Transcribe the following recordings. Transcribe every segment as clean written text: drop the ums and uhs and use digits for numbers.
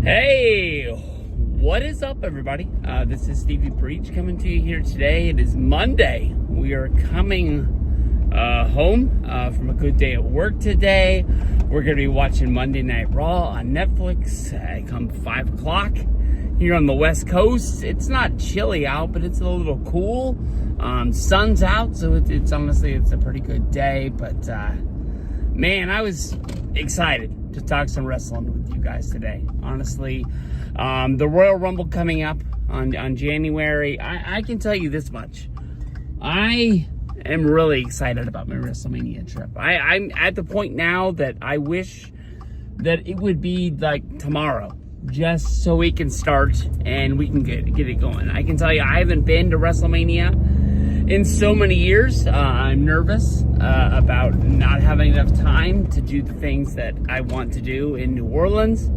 Hey, what is up, everybody? This is Stevie Breach coming to you here today. It is Monday. We are coming home from a good day at work today. We're going to be watching Monday Night Raw on Netflix come 5 o'clock here on the West Coast. It's not chilly out, but it's a little cool. Sun's out, so it's honestly a pretty good day. But man, I was excited to talk some wrestling with you guys today. Honestly, the Royal Rumble coming up on January. I can tell you this much. I am really excited about my WrestleMania trip. I'm at the point now that I wish that it would be like tomorrow, just so we can start and we can get it going. I can tell you, I haven't been to WrestleMania in so many years. I'm nervous about not having enough time to do the things that I want to do in New Orleans.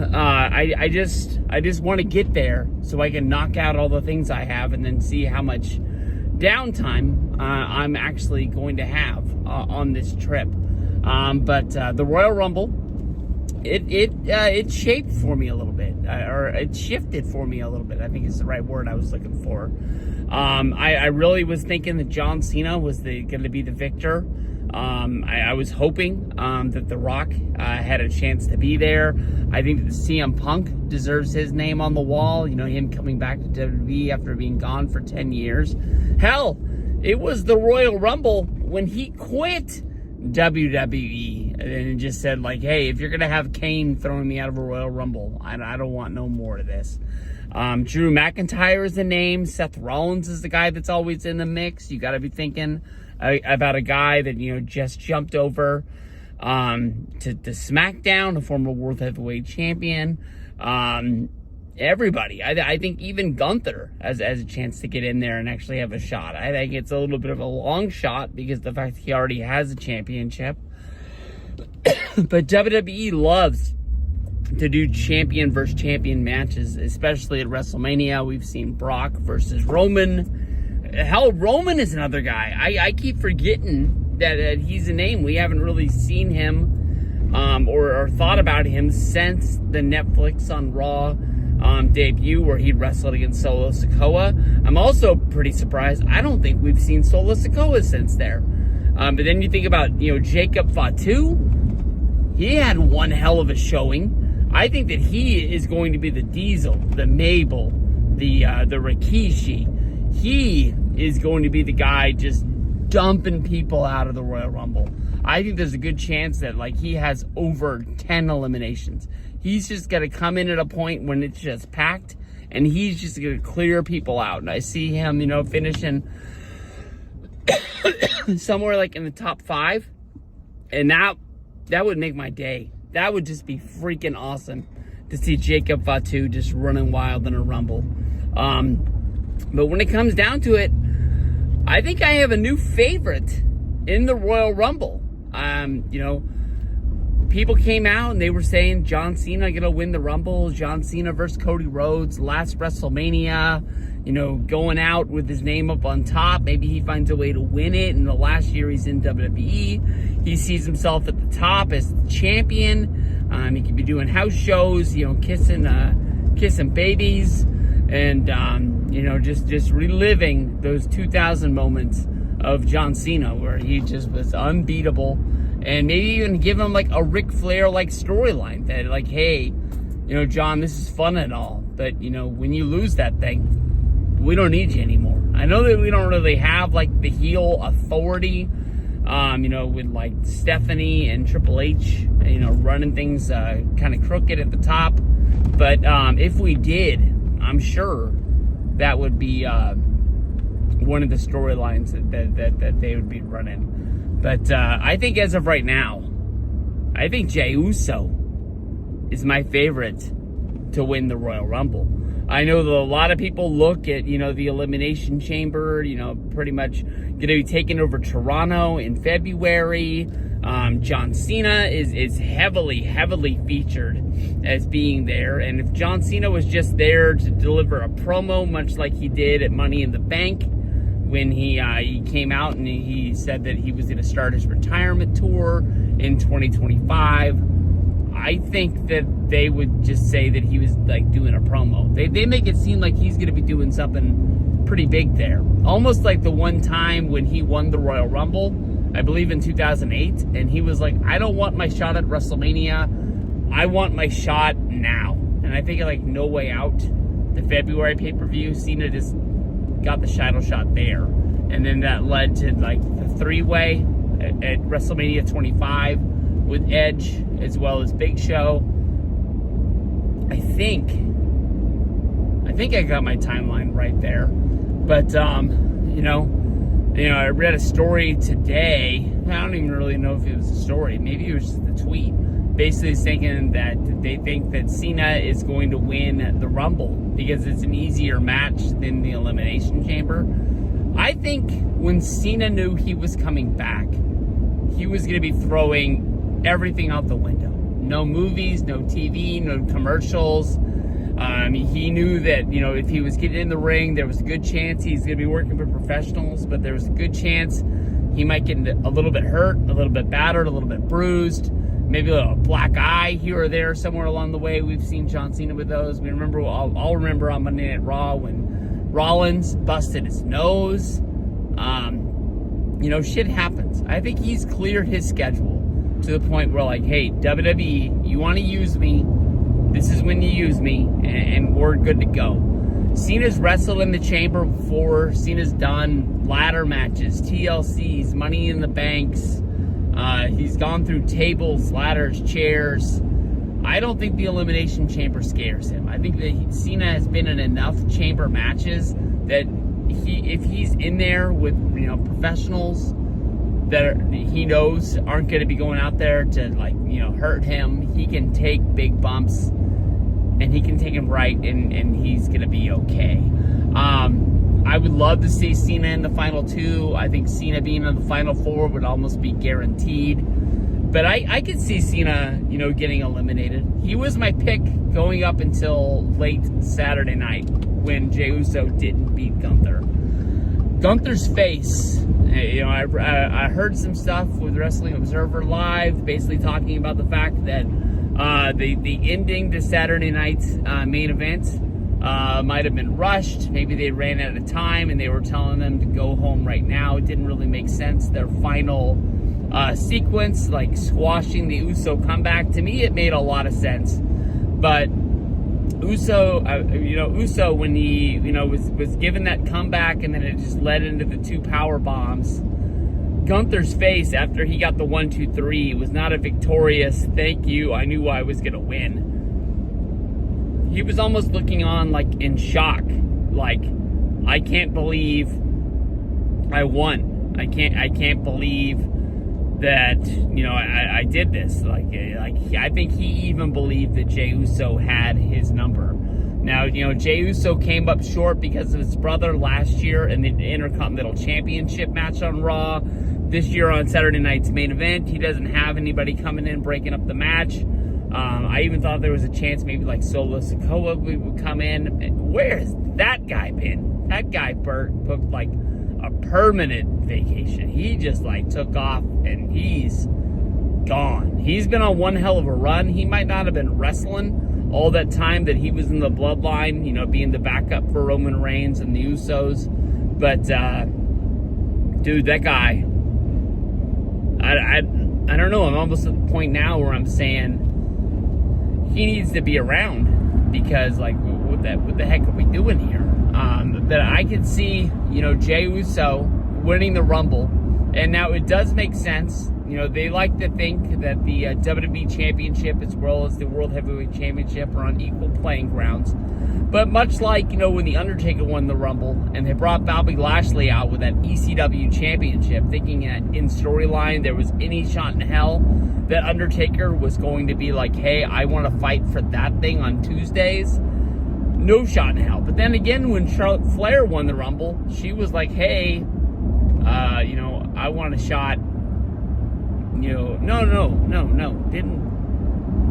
I just want to get there so I can knock out all the things I have and then see how much downtime I'm actually going to have on this trip. But the Royal Rumble, it shaped for me a little bit, or it shifted for me a little bit. I think is the right word I was looking for. I really was thinking that John Cena was going to be the victor. I was hoping that The Rock had a chance to be there. I think that CM Punk deserves his name on the wall. You know, him coming back to WWE after being gone for 10 years. Hell, it was the Royal Rumble when he quit WWE and just said, like, hey, if you're going to have Kane throwing me out of a Royal Rumble, I don't want no more of this. Drew McIntyre is the name. Seth Rollins is the guy that's always in the mix. You got to be thinking about a guy that, you know, just jumped over to SmackDown, a former World Heavyweight Champion. Everybody. I think even Gunther has a chance to get in there and actually have a shot. I think it's a little bit of a long shot because of the fact that he already has a championship. But WWE loves to do champion versus champion matches, especially at WrestleMania. We've seen Brock versus Roman. Hell, Roman is another guy. I keep forgetting that he's a name. We haven't really seen him or thought about him since the Netflix on Raw debut where he wrestled against Solo Sikoa. I'm also pretty surprised. I don't think we've seen Solo Sikoa since there. But then you think about, you know, Jacob Fatu. He had one hell of a showing. I think that he is going to be the Diesel, the Mabel, the Rikishi. He is going to be the guy just dumping people out of the Royal Rumble. I think there's a good chance that, like, he has over 10 eliminations. He's just going to come in at a point when it's just packed, and he's just going to clear people out. And I see him, you know, finishing somewhere like in the top 5, and that would make my day. That would just be freaking awesome to see Jacob Fatu just running wild in a Rumble. But when it comes down to it, I think I have a new favorite in the Royal Rumble. You know, people came out and they were saying John Cena gonna win the Rumble. John Cena versus Cody Rhodes, last WrestleMania. You know, going out with his name up on top. Maybe he finds a way to win it. And the last year he's in WWE, he sees himself at the top as the champion. He could be doing house shows, you know, kissing babies, and you know, just reliving those 2000 moments of John Cena where he just was unbeatable, and maybe even give him like a Ric Flair like storyline that, like, hey, you know, John, this is fun and all, but you know, when you lose that thing, we don't need you anymore. I know that we don't really have like the heel authority, you know, with like Stephanie and Triple H, you know, running things kind of crooked at the top. But if we did, I'm sure that would be one of the storylines that they would be running. But I think as of right now, I think Jey Uso is my favorite to win the Royal Rumble. I know that a lot of people look at, you know, the Elimination Chamber, you know, pretty much going to be taking over Toronto in February. John Cena is heavily featured as being there. And if John Cena was just there to deliver a promo, much like he did at Money in the Bank, when he came out and he said that he was going to start his retirement tour in 2025, I think that they would just say that he was like doing a promo. They make it seem like he's going to be doing something pretty big there. Almost like the one time when he won the Royal Rumble, I believe in 2008, and he was like, I don't want my shot at WrestleMania. I want my shot now. And I think like No Way Out, the February pay-per-view, Cena just got the title shot there. And then that led to like the three-way at WrestleMania 25 with Edge as well as Big Show. I think I got my timeline right there. But I read a story today. I don't even really know if it was a story. Maybe it was just a tweet. Basically thinking that they think that Cena is going to win the Rumble because it's an easier match than the Elimination Chamber. I think when Cena knew he was coming back, he was going to be throwing everything out the window. No movies, no TV, no commercials. He knew that, if he was getting in the ring, there was a good chance he's going to be working with professionals, but there was a good chance he might get a little bit hurt, a little bit battered, a little bit bruised, maybe a black eye here or there somewhere along the way. We've seen John Cena with those. We remember, I'll remember on Monday Night Raw when Rollins busted his nose. Shit happens. I think he's cleared his schedule to the point where, like, hey, WWE, you want to use me, this is when you use me, and we're good to go. Cena's wrestled in the chamber before. Cena's done ladder matches, TLCs, Money in the Banks. He's gone through tables, ladders, chairs. I don't think the Elimination Chamber scares him. I think that Cena has been in enough chamber matches that if he's in there with professionals that he knows aren't going to be going out there to hurt him, he can take big bumps and he can take him right, and he's going to be okay. I would love to see Cena in the final two. I think Cena being in the final four would almost be guaranteed. But I could see Cena, getting eliminated. He was my pick going up until late Saturday night when Jey Uso didn't beat Gunther. Gunther's face, I heard some stuff with Wrestling Observer Live, basically talking about the fact that the ending to Saturday night's main event might have been rushed. Maybe they ran out of time and they were telling them to go home right now. It didn't really make sense. Their final sequence, like squashing the Uso comeback, to me it made a lot of sense. But Uso, when he, was given that comeback and then it just led into the two power bombs, Gunther's face after he got the 1, 2, 3 was not a victorious thank you, I knew I was gonna win. He was almost looking on like in shock, like, I can't believe I won. I can't believe that I did this. Like I think he even believed that Jey Uso had his number. Now Jey Uso came up short because of his brother last year in the Intercontinental Championship match on Raw. This year on Saturday night's main event, he doesn't have anybody coming in breaking up the match. I even thought there was a chance maybe like Solo Sikoa would come in. Where has that guy been? That guy booked like a permanent vacation. He just took off and he's gone. He's been on one hell of a run. He might not have been wrestling all that time that he was in the bloodline, being the backup for Roman Reigns and the Usos. But dude, that guy, I don't know. I'm almost at the point now where I'm saying he needs to be around because what the heck are we doing here? That I could see, Jey Uso winning the Rumble. And now it does make sense. They like to think that the WWE Championship as well as the World Heavyweight Championship are on equal playing grounds. But much like, when The Undertaker won the Rumble and they brought Bobby Lashley out with that ECW Championship, thinking that in storyline there was any shot in hell that Undertaker was going to be like, hey, I want to fight for that thing on Tuesdays. No shot in hell. But then again, when Charlotte Flair won the Rumble, she was like, hey, I want a shot. No.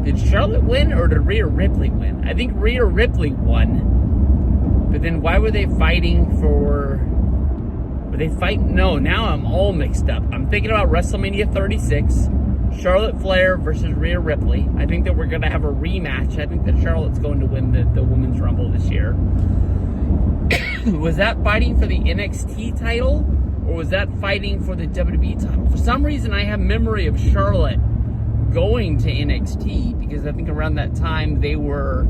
Did Charlotte win or did Rhea Ripley win? I think Rhea Ripley won. But then why were they fighting for... No, now I'm all mixed up. I'm thinking about WrestleMania 36. Charlotte Flair versus Rhea Ripley. I think that we're going to have a rematch. I think that Charlotte's going to win the Women's Rumble this year. Was that fighting for the NXT title, or was that fighting for the WWE title? For some reason, I have memory of Charlotte going to NXT, because I think around that time they were,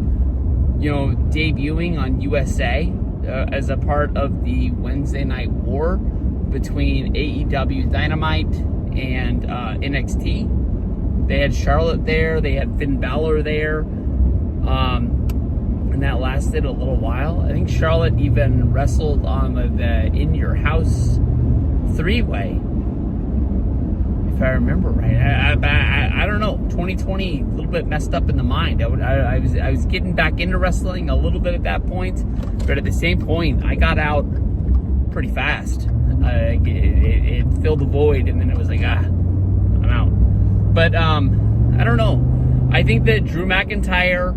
debuting on USA as a part of the Wednesday Night War between AEW Dynamite and NXT. They had Charlotte there. They had Finn Balor there. And that lasted a little while. I think Charlotte even wrestled on the In Your House 3-way, if I remember right. I don't know. 2020, a little bit messed up in the mind. I was getting back into wrestling a little bit at that point, but at the same point, I got out pretty fast. It filled the void, and then it was like, I'm out. But I don't know. I think that Drew McIntyre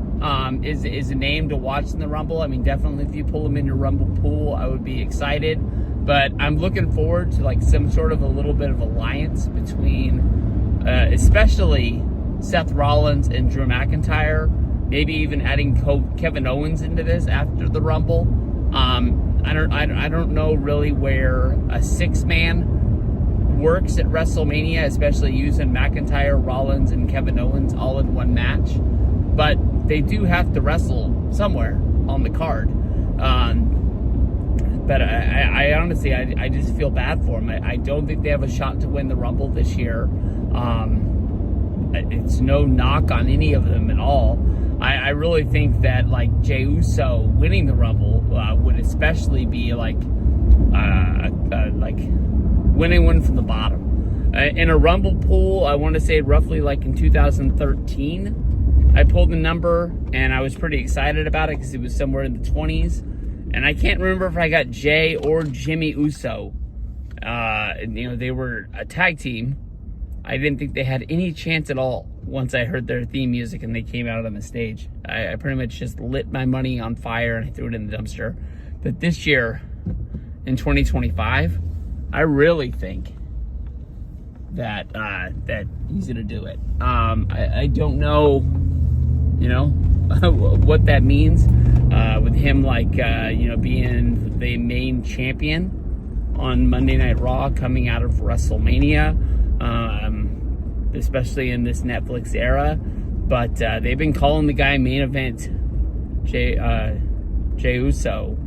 is a name to watch in the Rumble. I mean, definitely if you pull him in your Rumble pool, I would be excited. But I'm looking forward to like some sort of a little bit of alliance between, especially Seth Rollins and Drew McIntyre. Maybe even adding Kevin Owens into this after the Rumble. I don't know really where a 6-man works at WrestleMania, especially using McIntyre, Rollins, and Kevin Owens all in one match. But they do have to wrestle somewhere on the card. But I honestly, I just feel bad for them. I don't think they have a shot to win the Rumble this year. It's no knock on any of them at all. I really think that like Jey Uso winning the Rumble would especially be like winning one from the bottom. In a Rumble pool, I want to say roughly like in 2013, I pulled the number and I was pretty excited about it because it was somewhere in the 20s. And I can't remember if I got Jey or Jimmy Uso. They were a tag team. I didn't think they had any chance at all once I heard their theme music and they came out on the stage. I pretty much just lit my money on fire and I threw it in the dumpster. But this year, in 2025, I really think that he's gonna do it. I don't know, what that means with him, being the main champion on Monday Night Raw coming out of WrestleMania, especially in this Netflix era. But they've been calling the guy main event Jey Uso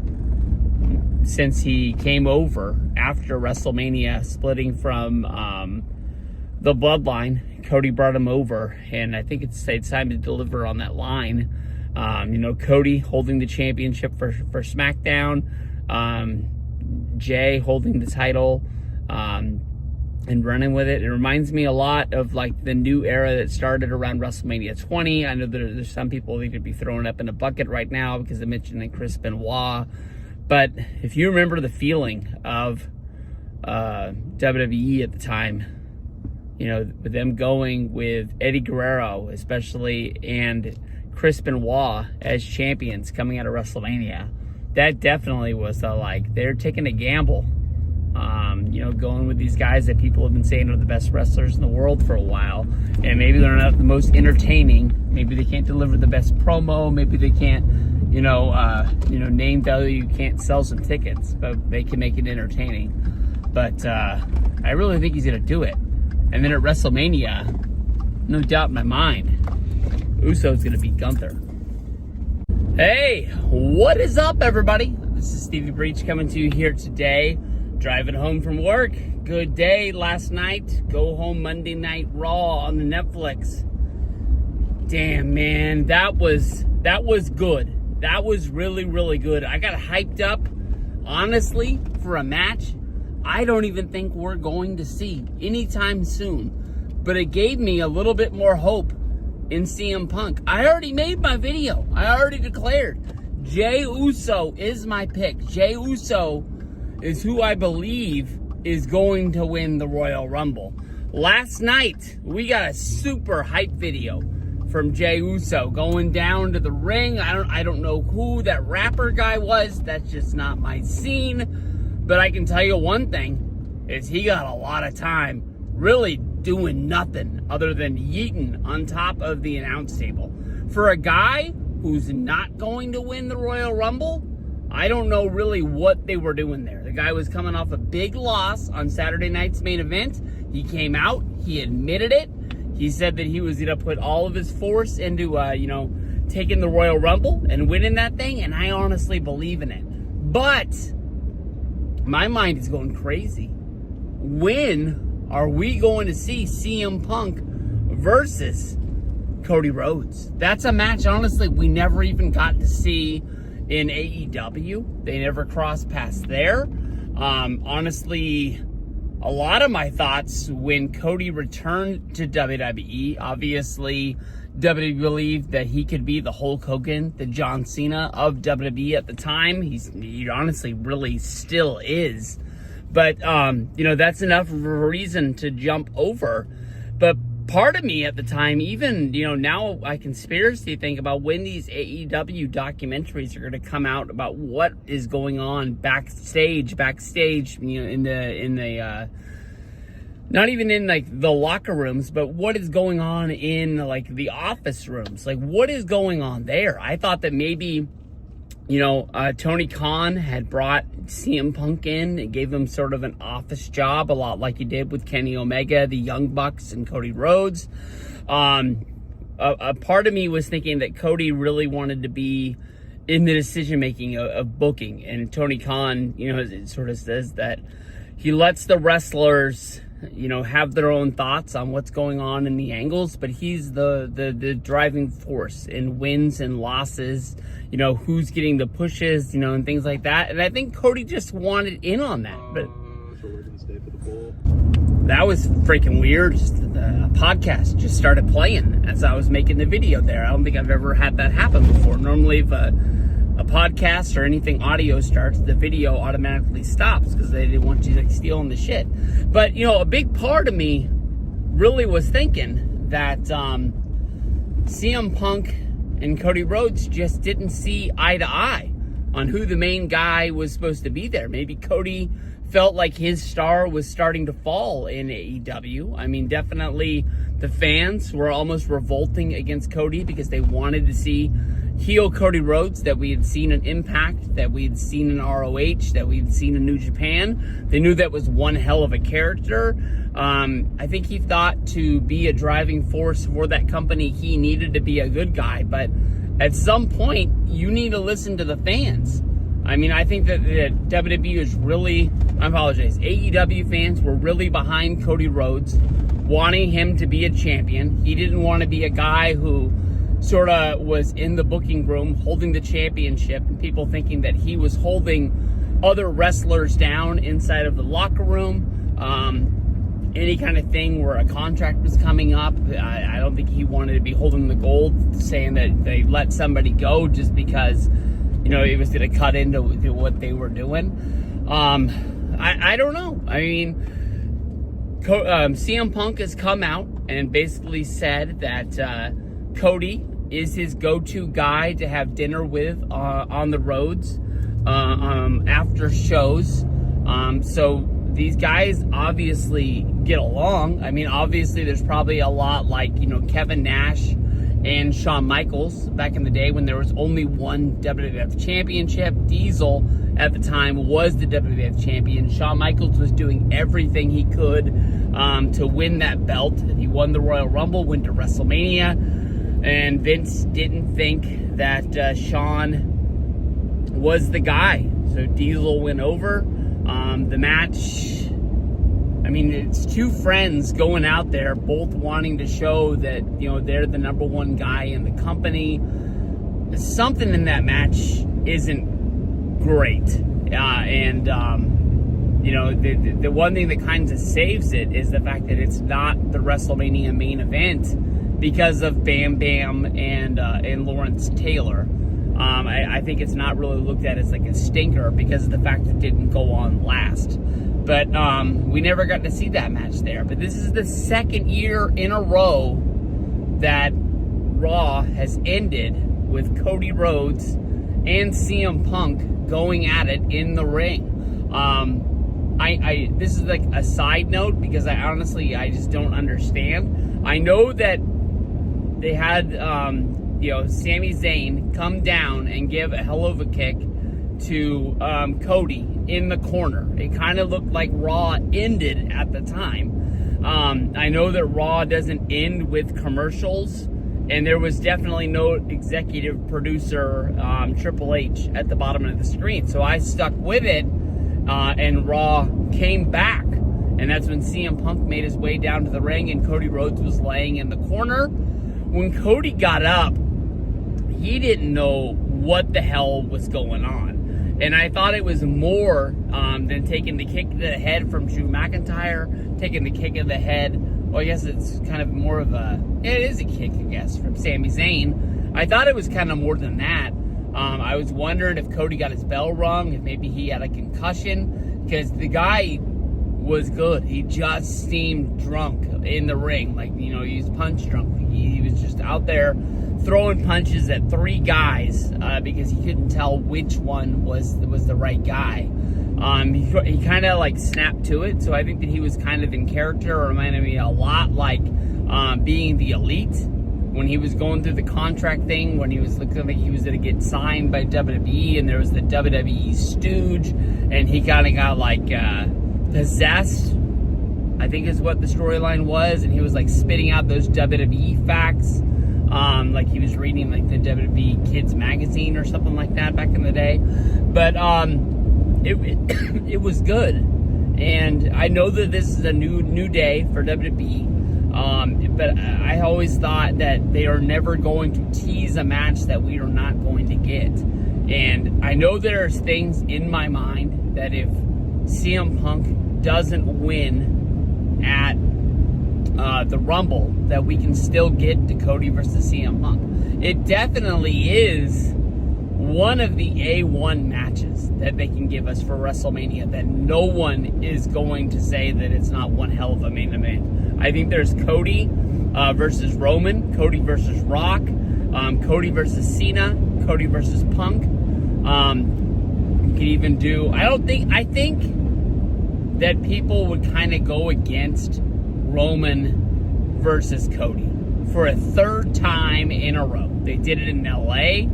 since he came over after WrestleMania, splitting from the Bloodline. Cody brought him over, and I think it's time to deliver on that line. Cody holding the championship for SmackDown, Jey holding the title, and running with it. It reminds me a lot of like the new era that started around WrestleMania 20. I know there's some people that could be thrown up in a bucket right now because I mentioned Chris Benoit. But if you remember the feeling of WWE at the time, with them going with Eddie Guerrero, especially, and Chris Benoit as champions coming out of WrestleMania, that definitely was they're taking a gamble. Going with these guys that people have been saying are the best wrestlers in the world for a while, and maybe they're not the most entertaining. Maybe they can't deliver the best promo. Maybe they can't, name value. You can't sell some tickets, but they can make it entertaining. But I really think he's gonna do it. And then at WrestleMania, no doubt in my mind, Uso's gonna beat Gunther. Hey, what is up, everybody? This is Stevie Breach coming to you here today. Driving home from work. Good day last night. Go home Monday Night Raw on the Netflix. Damn, man, that was good. That was really, really good. I got hyped up, honestly, for a match I don't even think we're going to see anytime soon. But it gave me a little bit more hope in CM Punk. I already made my video. I already declared Jey Uso is my pick. Jey Uso is who I believe is going to win the Royal Rumble. Last night, we got a super hype video from Jey Uso going down to the ring. I don't know who that rapper guy was. That's just not my scene. But I can tell you one thing, is he got a lot of time really doing nothing other than yeeting on top of the announce table. For a guy who's not going to win the Royal Rumble, I don't know really what they were doing there. The guy was coming off a big loss on Saturday night's main event. He came out, he admitted it. He said that he was going to put all of his force into, taking the Royal Rumble and winning that thing, and I honestly believe in it. But my mind is going crazy. When are we going to see CM Punk versus Cody Rhodes? That's a match, honestly, we never even got to see in AEW. They never crossed paths there. Honestly, a lot of my thoughts when Cody returned to WWE, obviously, WWE believed that he could be the Hulk Hogan, the John Cena of WWE at the time. He honestly really still is. But, that's enough of a reason to jump over. But part of me at the time, even, now I conspiracy think about when these AEW documentaries are going to come out about what is going on backstage, in the not even in like the locker rooms, but what is going on in like the office rooms? Like what is going on there? I thought that maybe, Tony Khan had brought CM Punk in and gave him sort of an office job, a lot like he did with Kenny Omega, the Young Bucks, and Cody Rhodes. A part of me was thinking that Cody really wanted to be in the decision-making of booking. And Tony Khan, it sort of says that he lets the wrestlers have their own thoughts on what's going on in the angles, but he's the driving force in wins and losses, who's getting the pushes, and things like that. And I think Cody just wanted in on that. But so we're gonna stay for the poll. That was freaking weird. Just the podcast just started playing as I was making the video there. I don't think I've ever had that happen before. Normally, if a podcast or anything audio starts, the video automatically stops because they didn't want you stealing the shit. But, a big part of me really was thinking that CM Punk and Cody Rhodes just didn't see eye to eye on who the main guy was supposed to be there. Maybe Cody felt like his star was starting to fall in AEW. I mean, definitely the fans were almost revolting against Cody because they wanted to see heel Cody Rhodes that we had seen in Impact, that we had seen in ROH, that we had seen in New Japan. They knew that was one hell of a character. I think he thought to be a driving force for that company, he needed to be a good guy. But at some point, you need to listen to the fans. I mean, I think that WWE is really, I apologize, AEW fans were really behind Cody Rhodes, wanting him to be a champion. He didn't want to be a guy who sort of was in the booking room holding the championship and people thinking that he was holding other wrestlers down inside of the locker room. Any kind of thing where a contract was coming up, I don't think he wanted to be holding the gold, saying that they let somebody go just because, it was going to cut into what they were doing. I don't know. I mean, CM Punk has come out and basically said that Cody is his go-to guy to have dinner with on the roads after shows. So these guys obviously get along. I mean, obviously there's probably a lot like, Kevin Nash and Shawn Michaels back in the day when there was only one WWF championship. Diesel at the time was the WWF champion. Shawn Michaels was doing everything he could to win that belt. He won the Royal Rumble, went to WrestleMania, and Vince didn't think that Shawn was the guy. So Diesel went over. The match, I mean, it's two friends going out there, both wanting to show that, they're the number one guy in the company. Something in that match isn't great. The one thing that kind of saves it is the fact that it's not the WrestleMania main event because of Bam Bam and Lawrence Taylor. I think it's not really looked at as like a stinker because of the fact that it didn't go on last. But we never got to see that match there. But this is the second year in a row that Raw has ended with Cody Rhodes and CM Punk going at it in the ring. This is like a side note because I just don't understand. I know that they had, Sami Zayn come down and give a hell of a kick to Cody in the corner. It kind of looked like Raw ended at the time. I know that Raw doesn't end with commercials, and there was definitely no executive producer, Triple H, at the bottom of the screen. So I stuck with it, and Raw came back. And that's when CM Punk made his way down to the ring, and Cody Rhodes was laying in the corner. When Cody got up, he didn't know what the hell was going on. And I thought it was more than taking the kick to the head from Drew McIntyre, taking the kick of the head. Well, I guess it's kind of more of it is a kick, I guess, from Sami Zayn. I thought it was kind of more than that. I was wondering if Cody got his bell rung, if maybe he had a concussion, because the guy was good. He just seemed drunk in the ring. Like, he was punch drunk. He was just out there throwing punches at 3 guys because he couldn't tell which one was the right guy. He kind of like snapped to it, so I think that he was kind of in character. It reminded me a lot like being the Elite when he was going through the contract thing, when he was looking like he was going to get signed by WWE, and there was the WWE stooge, and he kind of got like possessed, I think is what the storyline was, and he was like spitting out those WWE facts, like he was reading like the WWE Kids magazine or something like that back in the day. But it was good, and I know that this is a new day for WWE, but I always thought that they are never going to tease a match that we are not going to get. And I know there's things in my mind that if CM Punk doesn't win at the Rumble, that we can still get to Cody versus CM Punk. It definitely is one of the A1 matches that they can give us for WrestleMania, that no one is going to say that it's not one hell of a main event. I think there's Cody versus Roman, Cody versus Rock, Cody versus Cena, Cody versus Punk. You could even do, I think that people would kind of go against Roman versus Cody for a 3rd time in a row. They did it in LA,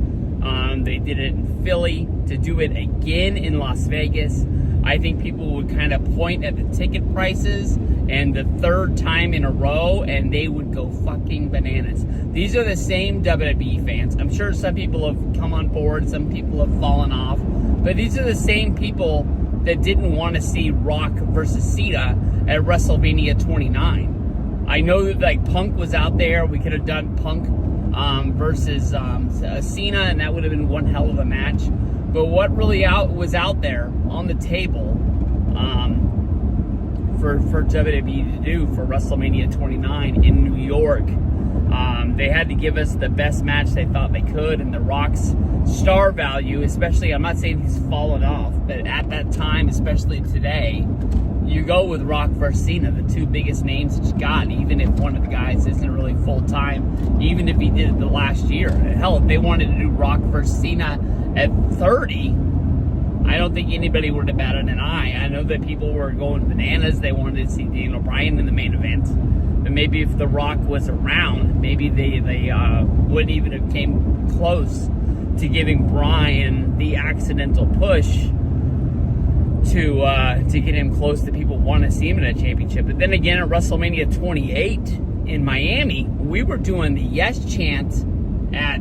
they did it in Philly. To do it again in Las Vegas, I think people would kind of point at the ticket prices and the 3rd time in a row, and they would go fucking bananas. These are the same WWE fans. I'm sure some people have come on board, some people have fallen off, but these are the same people that didn't want to see Rock versus Cena at WrestleMania 29. I know that like Punk was out there. We could have done Punk versus Cena, and that would have been one hell of a match. But what really was out there on the table for WWE to do for WrestleMania 29 in New York, they had to give us the best match they thought they could, and The Rock's star value, especially, I'm not saying he's fallen off, but at that time, especially today, you go with Rock versus Cena, the 2 biggest names that you got, even if one of the guys isn't really full-time, even if he did it the last year. Hell, if they wanted to do Rock versus Cena at 30, I don't think anybody would have batted an eye. I know that people were going bananas. They wanted to see Daniel Bryan in the main event. But maybe if The Rock was around, maybe they wouldn't even have came close to giving Bryan the accidental push to get him close to people want to see him in a championship. But then again, at WrestleMania 28 in Miami, we were doing the yes chant at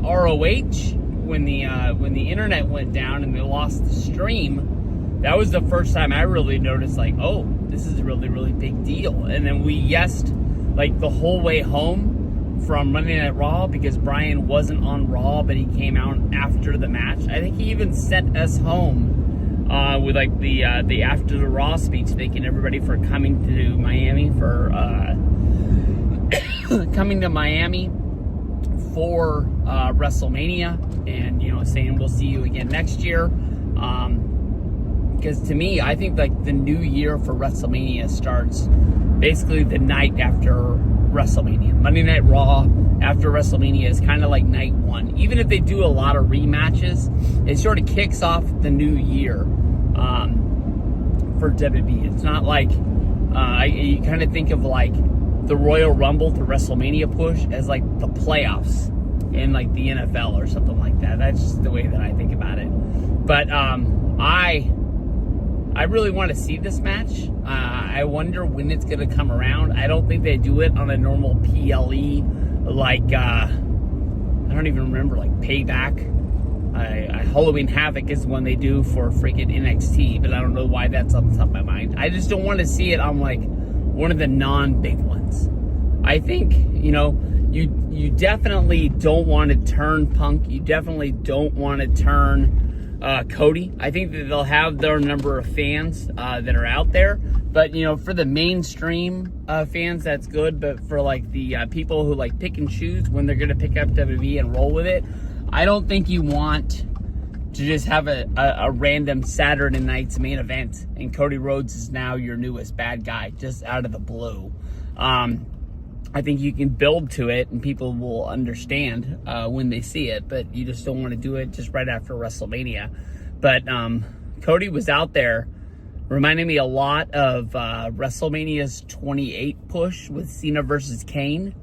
ROH when the internet went down and they lost the stream. That was the first time I really noticed, like, oh, this is a really, really big deal. And then we yesed like the whole way home from Monday Night Raw because Bryan wasn't on Raw, but he came out after the match. I think he even sent us home with like the after the Raw speech, thanking everybody for coming to Miami for WrestleMania, and saying we'll see you again next year. Because to me, I think like the new year for WrestleMania starts basically the night after WrestleMania. Monday Night Raw after WrestleMania is kind of like night one. Even if they do a lot of rematches, it sort of kicks off the new year for WWE. It's not like you kind of think of like the Royal Rumble to WrestleMania push as like the playoffs in like the NFL or something like that. That's just the way that I think about it. But I really want to see this match. I wonder when it's going to come around. I don't think they do it on a normal PLE, like, I don't even remember, like Payback. Halloween Havoc is one they do for freaking NXT, but I don't know why that's on the top of my mind. I just don't want to see it on like one of the non-big ones. I think, you definitely don't want to turn Punk. You definitely don't want to turn Cody. I think that they'll have their number of fans that are out there, but for the mainstream fans, that's good. But for like the people who like pick and choose when they're gonna pick up WWE and roll with it, I don't think you want to just have a random Saturday night's main event and Cody Rhodes is now your newest bad guy just out of the blue. I think you can build to it and people will understand when they see it, but you just don't want to do it just right after WrestleMania. But Cody was out there reminding me a lot of WrestleMania's 28 push with Cena versus Kane,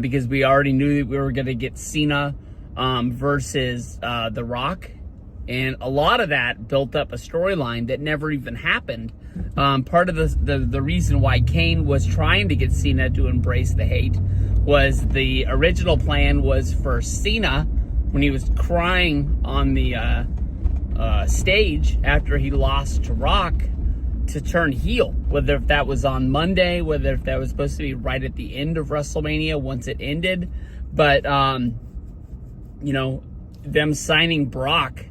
because we already knew that we were going to get Cena versus The Rock. And a lot of that built up a storyline that never even happened. Part of the reason why Kane was trying to get Cena to embrace the hate was the original plan was for Cena, when he was crying on the stage after he lost to Rock, to turn heel. Whether if that was on Monday, whether if that was supposed to be right at the end of WrestleMania once it ended. But, them signing Brock,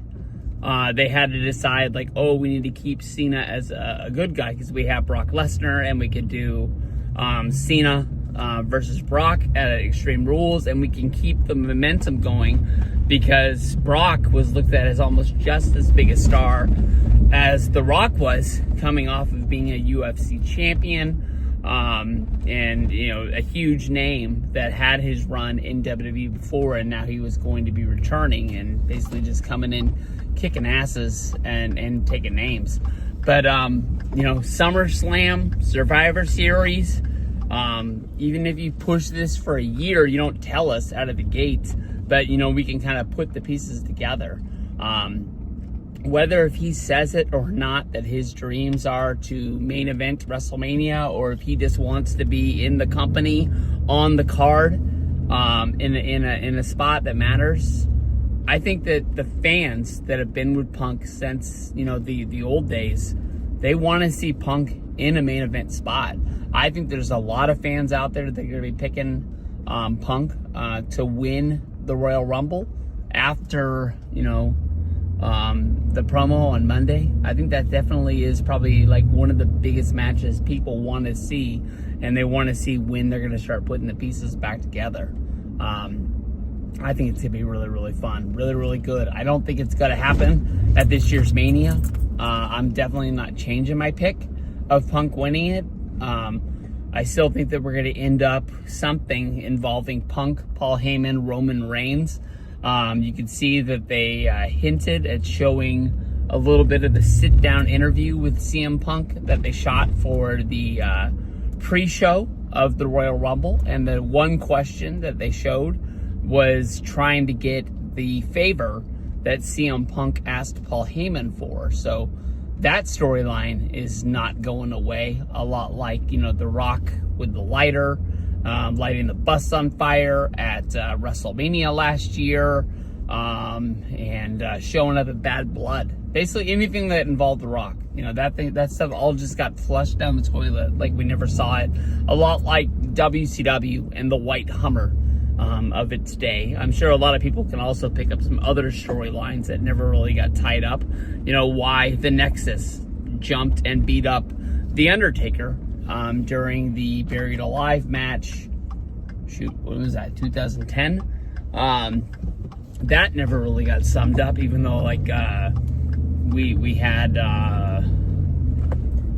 they had to decide, like, we need to keep Cena as a good guy because we have Brock Lesnar, and we could do Cena versus Brock at Extreme Rules, and we can keep the momentum going because Brock was looked at as almost just as big a star as The Rock was, coming off of being a UFC champion, and a huge name that had his run in WWE before, and now he was going to be returning and basically just coming in kicking asses and taking names. But SummerSlam, Survivor Series, even if you push this for a year, you don't tell us out of the gate, but we can kind of put the pieces together. Whether if he says it or not that his dreams are to main event WrestleMania, or if he just wants to be in the company on the card, in a spot that matters, I think that the fans that have been with Punk since the old days, they want to see Punk in a main event spot. I think there's a lot of fans out there that are going to be picking Punk to win the Royal Rumble after the promo on Monday. I think that definitely is probably like one of the biggest matches people want to see, and they want to see when they're going to start putting the pieces back together. I think it's going to be really, really fun. Really, really good. I don't think it's going to happen at this year's Mania. I'm definitely not changing my pick of Punk winning it. I still think that we're going to end up something involving Punk, Paul Heyman, Roman Reigns. You can see that they hinted at showing a little bit of the sit-down interview with CM Punk that they shot for the pre-show of the Royal Rumble. And the one question that they showed was trying to get the favor that CM Punk asked Paul Heyman for. So that storyline is not going away. A lot like, The Rock with the lighter, lighting the bus on fire at WrestleMania last year, and showing up at Bad Blood. Basically anything that involved The Rock. That stuff all just got flushed down the toilet like we never saw it. A lot like WCW and the White Hummer of its day. I'm sure a lot of people can also pick up some other storylines that never really got tied up. Why the Nexus jumped and beat up The Undertaker during the Buried Alive match. What was that, 2010? That never really got summed up, even though we had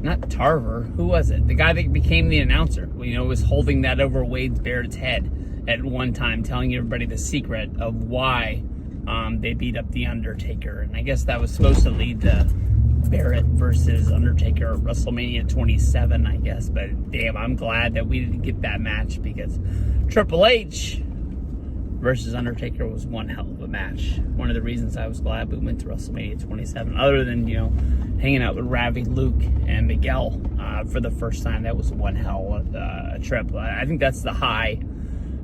not Tarver, who was it? The guy that became the announcer, was holding that over Wade Barrett's head at one time, telling everybody the secret of why they beat up The Undertaker. And I guess that was supposed to lead to Barrett versus Undertaker at WrestleMania 27, I guess. But damn, I'm glad that we didn't get that match, because Triple H versus Undertaker was one hell of a match. One of the reasons I was glad we went to WrestleMania 27, other than, hanging out with Ravi, Luke, and Miguel for the first time. That was one hell of a trip. I think that's the high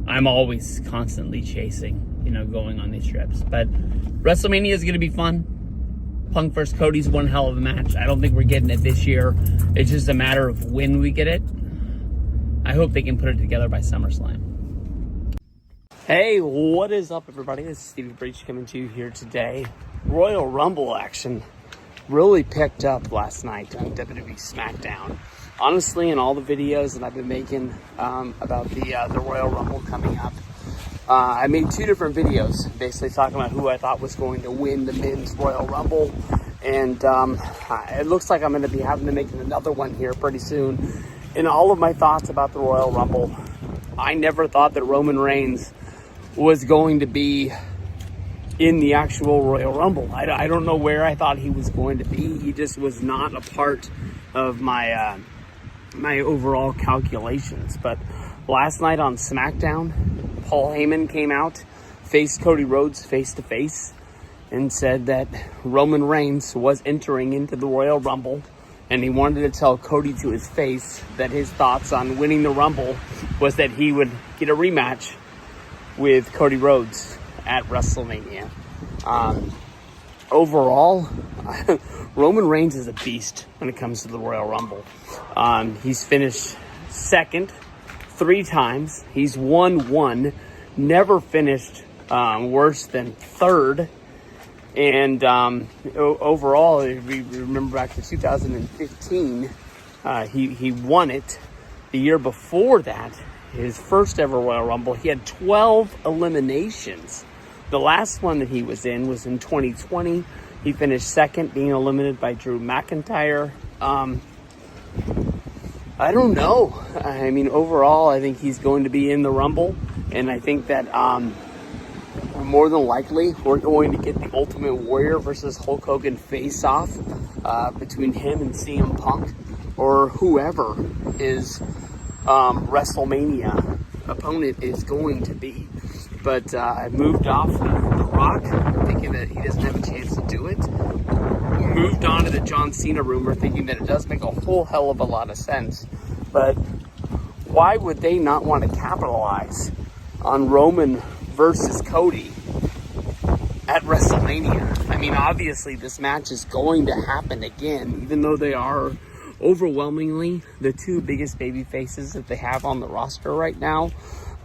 I'm always constantly chasing, going on these trips. But WrestleMania is going to be fun. Punk vs. Cody's one hell of a match. I don't think we're getting it this year. It's just a matter of when we get it. I hope they can put it together by SummerSlam. Hey, what is up, everybody? This is Stevie Breach coming to you here today. Royal Rumble action really picked up last night on WWE SmackDown. Honestly, in all the videos that I've been making about the Royal Rumble coming up, I made two different videos, basically talking about who I thought was going to win the men's Royal Rumble. And it looks like I'm going to be having to make another one here pretty soon. In all of my thoughts about the Royal Rumble, I never thought that Roman Reigns was going to be in the actual Royal Rumble. I don't know where I thought he was going to be. He just was not a part of my my overall calculations. But last night on SmackDown, Paul Heyman came out, faced Cody Rhodes face to face, and said that Roman Reigns was entering into the Royal Rumble, and he wanted to tell Cody to his face that his thoughts on winning the Rumble was that he would get a rematch with Cody Rhodes at WrestleMania. Overall, Roman Reigns is a beast when it comes to the Royal Rumble. He's finished second 3 times. He's won 1, never finished worse than third. And overall, if we remember back to 2015, he won it. The year before that, his first ever Royal Rumble, he had 12 eliminations. The last one that he was in 2020. He finished second, being eliminated by Drew McIntyre. I don't know. I mean, overall, I think he's going to be in the Rumble. And I think that more than likely, we're going to get the Ultimate Warrior versus Hulk Hogan face-off between him and CM Punk, or whoever his WrestleMania opponent is going to be. But I moved off of The Rock, thinking that he doesn't have a chance to do it. Moved on to the John Cena rumor, thinking that it does make a whole hell of a lot of sense. But why would they not want to capitalize on Roman versus Cody at WrestleMania? I mean, obviously this match is going to happen again, even though they are overwhelmingly the 2 biggest baby faces that they have on the roster right now.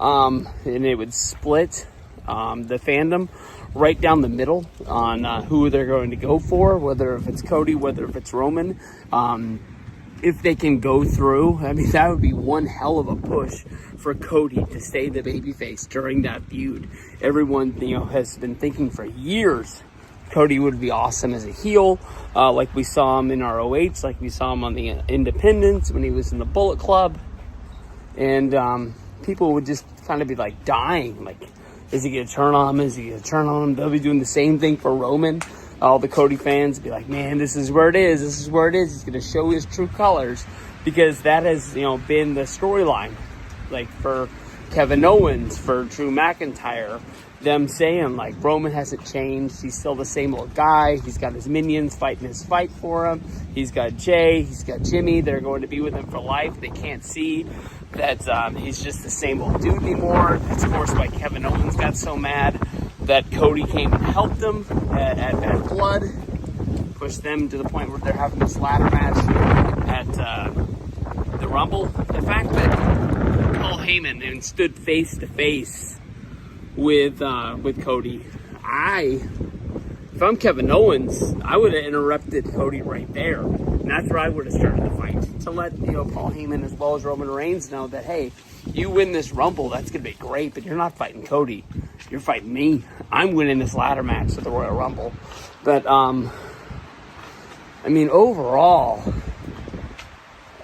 And it would split the fandom right down the middle on who they're going to go for, whether if it's Cody, whether if it's Roman. If they can go through, I mean, that would be one hell of a push for Cody to stay the babyface during that feud. Everyone, has been thinking for years Cody would be awesome as a heel, like we saw him in ROH, like we saw him on the Independents when he was in the Bullet Club. And people would just kind of be like dying, like, is he going to turn on him? Is he going to turn on him? They'll be doing the same thing for Roman. All the Cody fans be like, man, this is where it is. This is where it is. He's going to show his true colors, because that has, been the storyline, like for Kevin Owens, for Drew McIntyre, them saying like Roman hasn't changed. He's still the same old guy. He's got his minions fighting his fight for him. He's got Jay. He's got Jimmy. They're going to be with him for life. They can't see that he's just the same old dude anymore. That's of course why Kevin Owens got so mad that Cody came and helped them at Blood, pushed them to the point where they're having this ladder match at the Rumble. The fact that Paul Heyman stood face to face with Cody, if I'm Kevin Owens, I would have interrupted Cody right there. And that's where I would have started the fight, to let Paul Heyman as well as Roman Reigns know that, hey, you win this Rumble, that's going to be great, but you're not fighting Cody. You're fighting me. I'm winning this ladder match at the Royal Rumble. But, overall,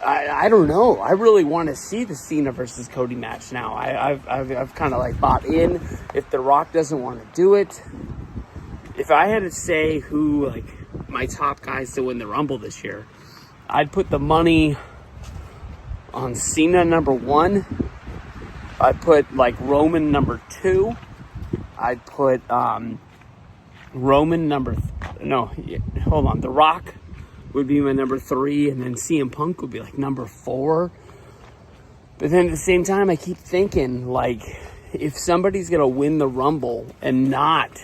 I don't know. I really want to see the Cena versus Cody match now. I've kind of like bought in. If The Rock doesn't want to do it, if I had to say who like my top guys to win the Rumble this year, I'd put the money on Cena number 1. I'd put like Roman number 2. I'd put Roman The Rock would be my number 3, and then CM Punk would be like number 4. But then at the same time, I keep thinking, like, if somebody's gonna win the Rumble and not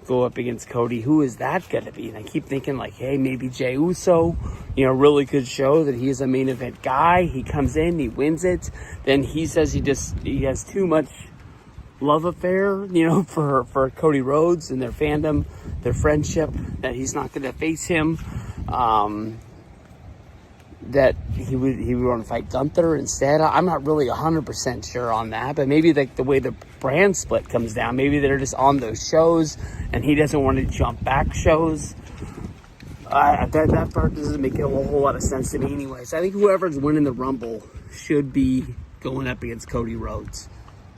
go up against Cody, who is that gonna be? And I keep thinking, like, hey, maybe Jey Uso, really could show that he's a main event guy. He comes in, he wins it, then he says he has too much love affair, for Cody Rhodes and their fandom, their friendship, that he's not gonna face him. That he would want to fight Gunther instead. I'm not really 100% sure on that, but maybe like the way the brand split comes down, maybe they're just on those shows and he doesn't want to jump back shows. That part doesn't make a whole lot of sense to me anyways. I think whoever's winning the Rumble should be going up against Cody Rhodes.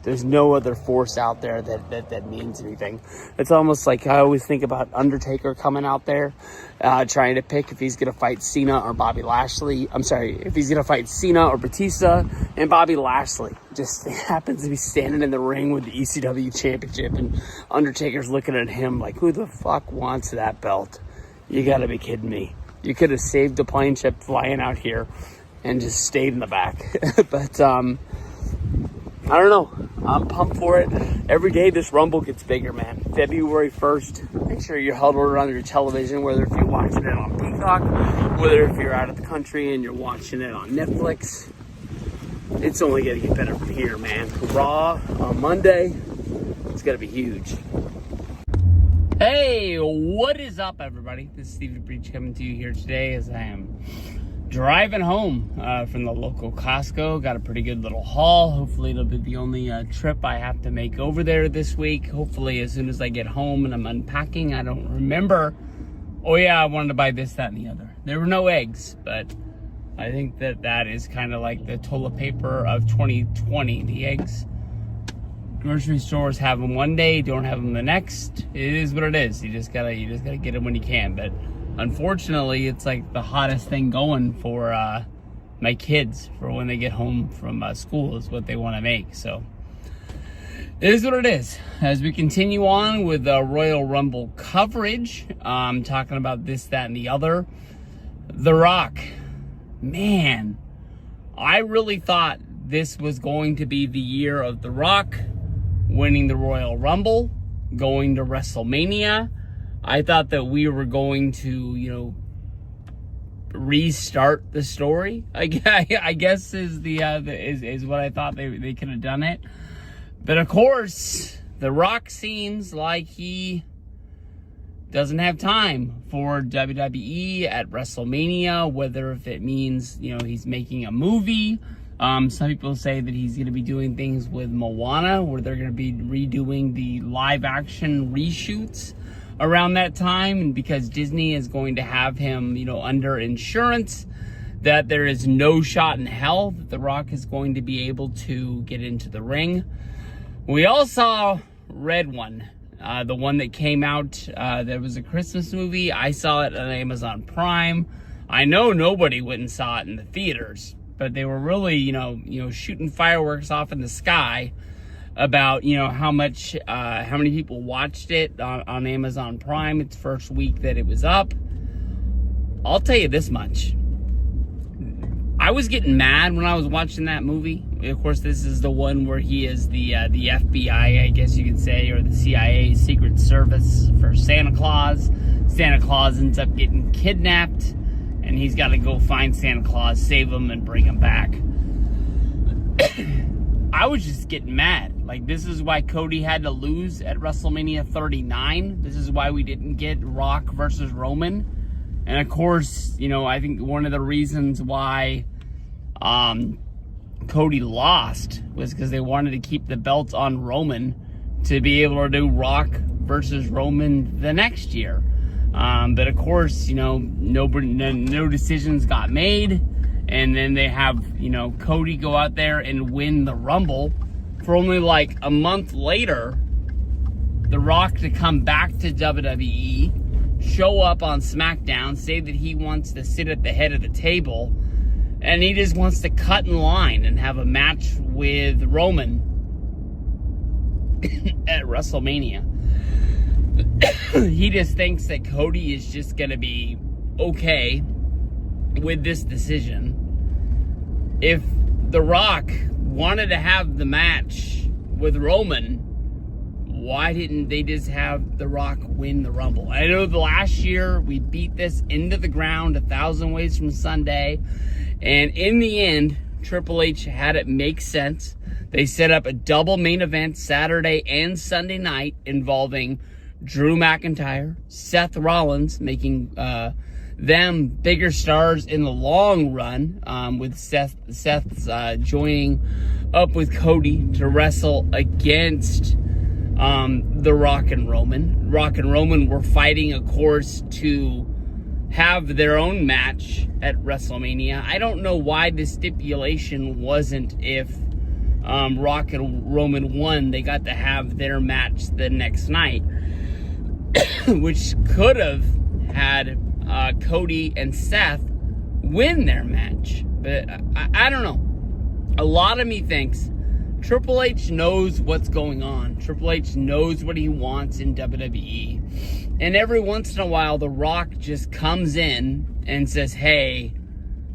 There's no other force out there that means anything. It's almost like I always think about Undertaker coming out there, trying to pick if he's going to fight Cena or Bobby Lashley. I'm sorry, if he's going to fight Cena or Batista, and Bobby Lashley just happens to be standing in the ring with the ECW championship, and Undertaker's looking at him like, who the fuck wants that belt? You got to be kidding me. You could have saved the plane ship flying out here and just stayed in the back. But, I don't know. I'm pumped for it. Every day this Rumble gets bigger, man. February 1st. Make sure you're huddled around your television, whether if you're watching it on Peacock, whether if you're out of the country and you're watching it on Netflix. It's only going to get better from here, man. Raw on Monday. It's going to be huge. Hey, what is up, everybody? This is Steve the Breach coming to you here today as I am driving home from the local Costco. Got a pretty good little haul. Hopefully it'll be the only trip I have to make over there this week. Hopefully as soon as I get home and I'm unpacking, I don't remember, oh yeah, I wanted to buy this, that, and the other. There were no eggs, but I think that is kind of like the toilet paper of 2020. The eggs, grocery stores have them one day, don't have them the next. It is what it is. You just gotta get them when you can. But unfortunately, it's like the hottest thing going for my kids for when they get home from school is what they want to make. So it is what it is. As we continue on with Royal Rumble coverage, talking about this, that, and the other. The Rock. Man, I really thought this was going to be the year of The Rock winning the Royal Rumble, going to WrestleMania. I thought that we were going to, restart the story. I guess is is what I thought they could have done it. But of course, The Rock seems like he doesn't have time for WWE at WrestleMania, whether if it means, he's making a movie. Some people say that he's going to be doing things with Moana, where they're going to be redoing the live action reshoots around that time, and because Disney is going to have him, under insurance, that there is no shot in hell that The Rock is going to be able to get into the ring. We all saw Red One, the one that came out, that was a Christmas movie. I saw it on Amazon Prime. I know nobody went and saw it in the theaters, but they were really, shooting fireworks off in the sky about, how many people watched it on Amazon Prime its first week that it was up. I'll tell you this much. I was getting mad when I was watching that movie. Of course, this is the one where he is the FBI, I guess you could say, or the CIA Secret Service for Santa Claus. Santa Claus ends up getting kidnapped, and he's got to go find Santa Claus, save him, and bring him back. I was just getting mad. Like, this is why Cody had to lose at WrestleMania 39. This is why we didn't get Rock versus Roman. And of course, I think one of the reasons why Cody lost was because they wanted to keep the belt on Roman to be able to do Rock versus Roman the next year. But of course, no decisions got made. And then they have, Cody go out there and win the Rumble for only like a month later. The Rock to come back to WWE show up on SmackDown, say that he wants to sit at the head of the table, and he just wants to cut in line and have a match with Roman at WrestleMania. He just thinks that Cody is just going to be okay with this decision. If The Rock wanted to have the match with Roman, why didn't they just have The Rock win the Rumble? I know the last year we beat this into the ground 1,000 ways from Sunday, and in the end, Triple H had it make sense. They set up a double main event Saturday and Sunday night involving Drew McIntyre, Seth Rollins, making them bigger stars in the long run, with Seth's joining up with Cody to wrestle against The Rock and Roman. Rock and Roman were fighting, of course, to have their own match at WrestleMania. I don't know why the stipulation wasn't if Rock and Roman won, they got to have their match the next night, which could have had Cody and Seth win their match. But I don't know. A lot of me thinks Triple H knows what's going on. Triple H knows what he wants in WWE. And every once in a while, The Rock just comes in and says, hey,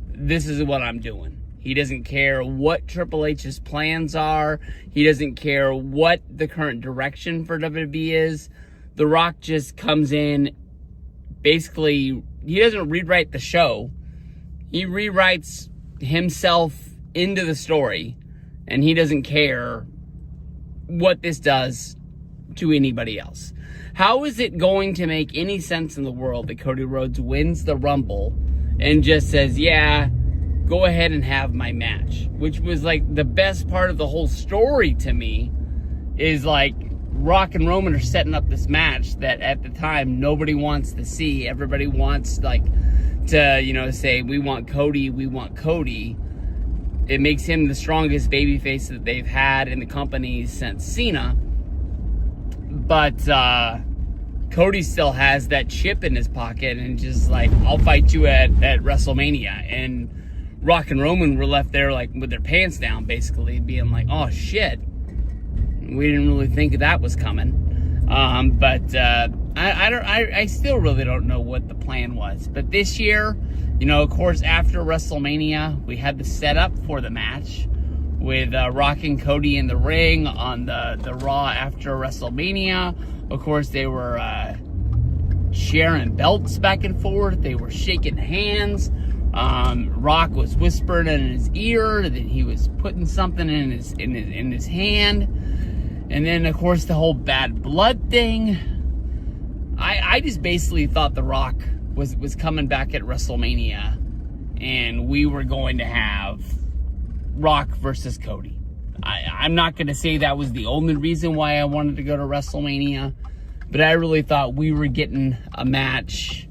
this is what I'm doing. He doesn't care what Triple H's plans are. He doesn't care what the current direction for WWE is. The Rock just comes in, basically, he doesn't rewrite the show. He rewrites himself into the story, and he doesn't care what this does to anybody else. How is it going to make any sense in the world that Cody Rhodes wins the Rumble and just says, yeah, go ahead and have my match? Which was like the best part of the whole story to me, is like Rock and Roman are setting up this match that at the time nobody wants to see. Everybody wants like to, say, we want Cody, we want Cody. It makes him the strongest babyface that they've had in the company since Cena. But Cody still has that chip in his pocket and just like, I'll fight you at WrestleMania. And Rock and Roman were left there like with their pants down, basically being like, oh shit, we didn't really think that was coming. I still really don't know what the plan was. But this year, of course, after WrestleMania, we had the setup for the match with Rock and Cody in the ring on the Raw after WrestleMania. Of course, they were sharing belts back and forth. They were shaking hands. Rock was whispering in his ear that he was putting something in his hand. And then, of course, the whole bad blood thing. I just basically thought The Rock was coming back at WrestleMania, and we were going to have Rock versus Cody. I'm not going to say that was the only reason why I wanted to go to WrestleMania, but I really thought we were getting a match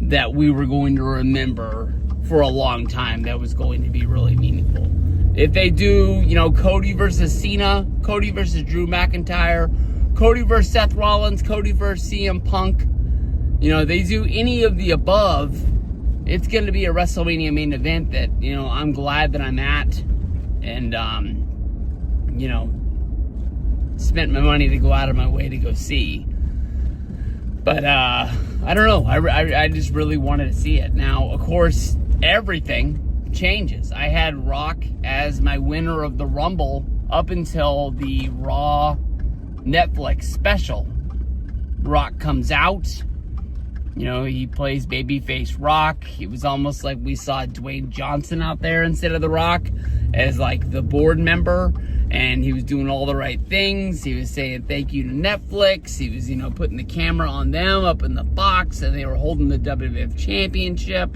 that we were going to remember for a long time, that was going to be really meaningful. If they do, Cody versus Cena, Cody versus Drew McIntyre, Cody versus Seth Rollins, Cody versus CM Punk, they do any of the above, it's going to be a WrestleMania main event that, I'm glad that I'm at, and, spent my money to go out of my way to go see. But, I don't know. I just really wanted to see it. Now, of course, everything changes. I had Rock as my winner of the Rumble up until the Raw Netflix special. Rock comes out. He plays babyface Rock. It was almost like we saw Dwayne Johnson out there instead of The Rock as like the board member. And he was doing all the right things. He was saying thank you to Netflix. He was, putting the camera on them up in the box. And they were holding the WWF Championship.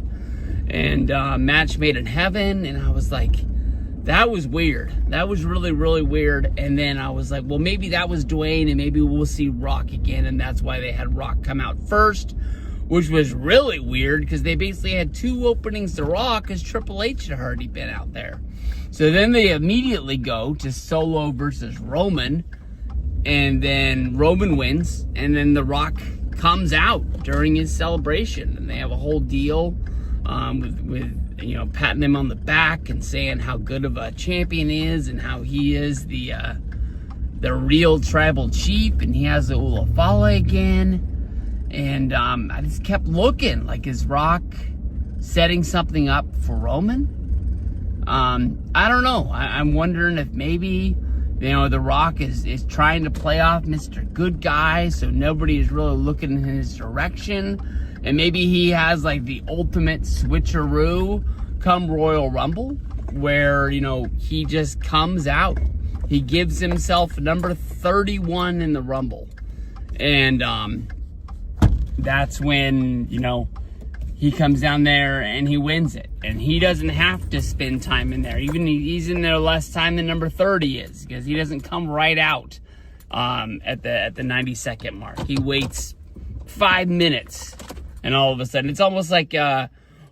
And match made in heaven. And I was like, that was weird. That was really, really weird. And then I was like, well, maybe that was Dwayne. And maybe we'll see Rock again. And that's why they had Rock come out first. Which was really weird, because they basically had two openings to Raw because Triple H had already been out there. So then they immediately go to Solo versus Roman, and then Roman wins, and then The Rock comes out during his celebration, and they have a whole deal with patting him on the back and saying how good of a champion he is and how he is the real tribal chief, and he has the Ulafale again. And I just kept looking, like, is Rock setting something up for Roman? I don't know. I'm wondering if maybe, The Rock is trying to play off Mr. Good Guy, so nobody is really looking in his direction. And maybe he has, like, the ultimate switcheroo come Royal Rumble, where, he just comes out. He gives himself number 31 in the Rumble. And that's when, he comes down there and he wins it. And he doesn't have to spend time in there. Even he's in there less time than number 30 is, because he doesn't come right out at the 90-second mark. He waits 5 minutes, and all of a sudden, it's almost like World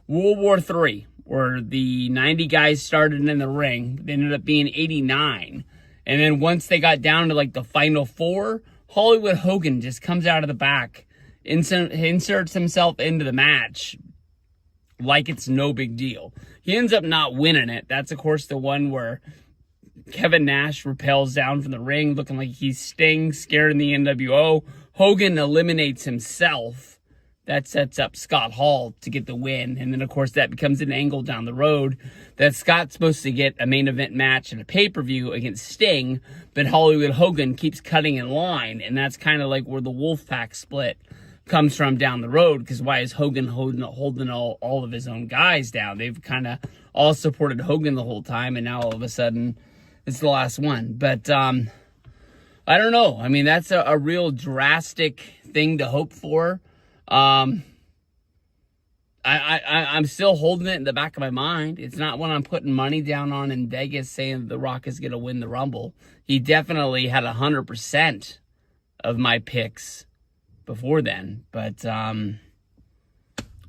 War III, where the 90 guys started in the ring. They ended up being 89. And then once they got down to, like, the final 4, Hollywood Hogan just comes out of the back, inserts himself into the match like it's no big deal. He ends up not winning it. That's, of course, the one where Kevin Nash rappels down from the ring looking like he's Sting, scared in the NWO. Hogan eliminates himself. That sets up Scott Hall to get the win. And then, of course, that becomes an angle down the road that Scott's supposed to get a main event match and a pay-per-view against Sting, but Hollywood Hogan keeps cutting in line. And that's kind of like where the Wolfpack split comes from down the road, because why is Hogan holding all of his own guys down? They've kind of all supported Hogan the whole time, and now all of a sudden it's the last one. But I don't know. I mean, that's a real drastic thing to hope for. I'm still holding it in the back of my mind. It's not one I'm putting money down on in Vegas saying The Rock is going to win the Rumble. He definitely had 100% of my picks before then, but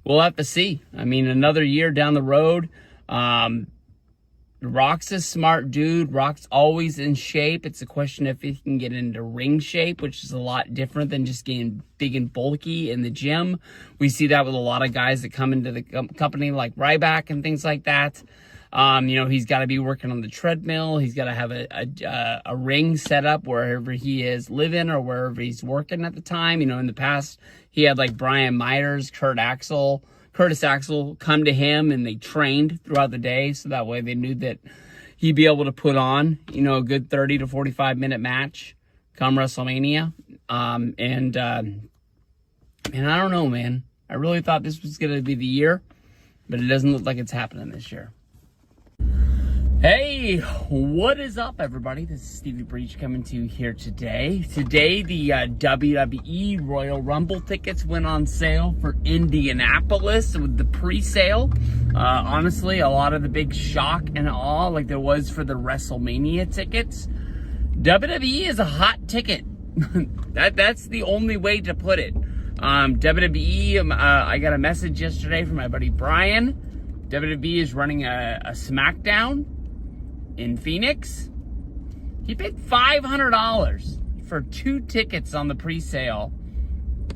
we'll have to see. I mean, another year down the road. Rock's a smart dude. Rock's always in shape. It's a question if he can get into ring shape, which is a lot different than just getting big and bulky in the gym. We see that with a lot of guys that come into the company like Ryback and things like that. He's got to be working on the treadmill. He's got to have a ring set up wherever he is living or wherever he's working at the time. In the past, he had like Brian Myers, Curtis Axel come to him, and they trained throughout the day, so that way they knew that he'd be able to put on, a good 30 to 45 minute match come WrestleMania. And I don't know, man. I really thought this was going to be the year, but it doesn't look like it's happening this year. Hey, what is up, everybody? This is Stevie Breach coming to you here today. Today, the WWE Royal Rumble tickets went on sale for Indianapolis with the pre-sale. Honestly, a lot of the big shock and awe, like there was for the WrestleMania tickets. WWE is a hot ticket. That's the only way to put it. WWE, I got a message yesterday from my buddy Brian. WWE is running a SmackDown in Phoenix. He paid $500 for 2 tickets on the pre-sale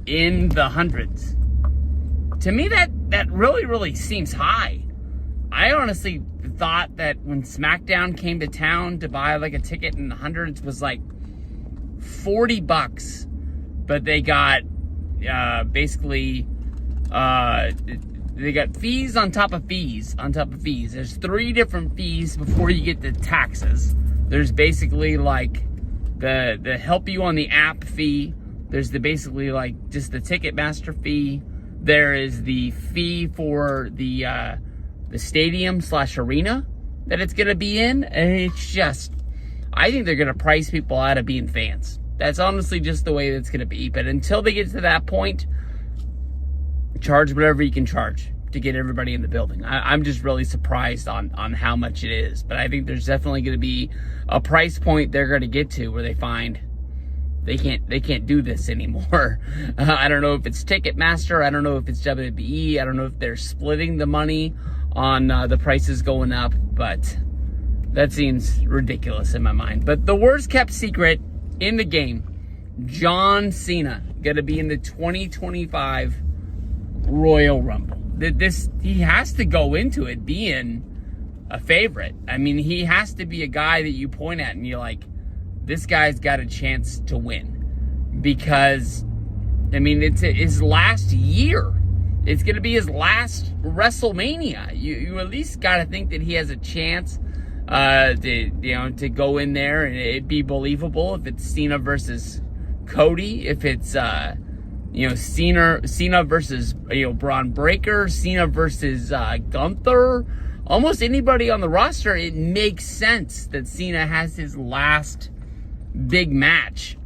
in the hundreds. To me, that really seems high. I honestly thought that when SmackDown came to town to buy like a ticket in the hundreds was like $40, but they got they got fees on top of fees on top of fees. There's 3 different fees before you get to taxes. There's basically like the help you on the app fee. There's basically like just the Ticketmaster fee. There is the fee for the stadium / arena that it's gonna be in, and it's just, I think they're gonna price people out of being fans. That's honestly just the way it's gonna be. But until they get to that point, charge whatever you can charge to get everybody in the building. I'm just really surprised on how much it is. But I think there's definitely going to be a price point they're going to get to where they find they can't do this anymore. I don't know if it's Ticketmaster. I don't know if it's WWE. I don't know if they're splitting the money on the prices going up. But that seems ridiculous in my mind. But the worst kept secret in the game John Cena going to be in the 2025 Royal Rumble. He has to go into it being a favorite. I mean, he has to be a guy that you point at and you're like, this guy's got a chance to win. Because, I mean, it's his last year. It's going to be his last WrestleMania. You at least got to think that he has a chance to go in there and it'd be believable if it's Cena versus Cody, if it's Cena versus Braun Breaker, Cena versus Gunther, almost anybody on the roster. It makes sense that Cena has his last big match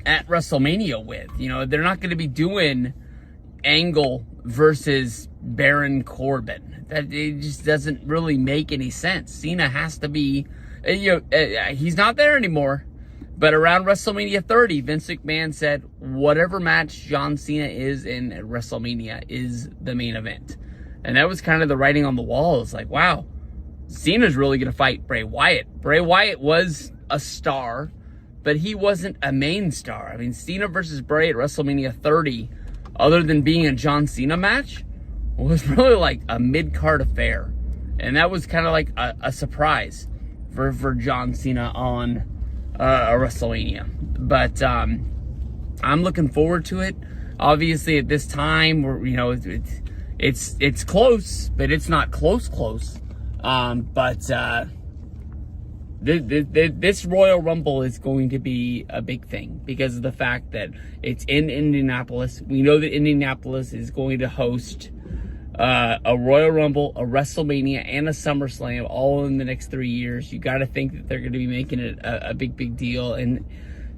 at WrestleMania with. They're not going to be doing Angle versus Baron Corbin. It just doesn't really make any sense. Cena has to be, he's not there anymore. But around WrestleMania 30, Vince McMahon said, whatever match John Cena is in at WrestleMania is the main event. And that was kind of the writing on the wall. It's like, wow, Cena's really going to fight Bray Wyatt. Bray Wyatt was a star, but he wasn't a main star. I mean, Cena versus Bray at WrestleMania 30, other than being a John Cena match, was really like a mid-card affair. And that was kind of like a surprise for John Cena on a WrestleMania. But I'm looking forward to it. Obviously, at this time, it's close, but it's not close. This Royal Rumble is going to be a big thing because of the fact that it's in Indianapolis. We know that Indianapolis is going to host a Royal Rumble, a WrestleMania, and a SummerSlam all in the next 3 years. You got to think that they're going to be making it a big deal. And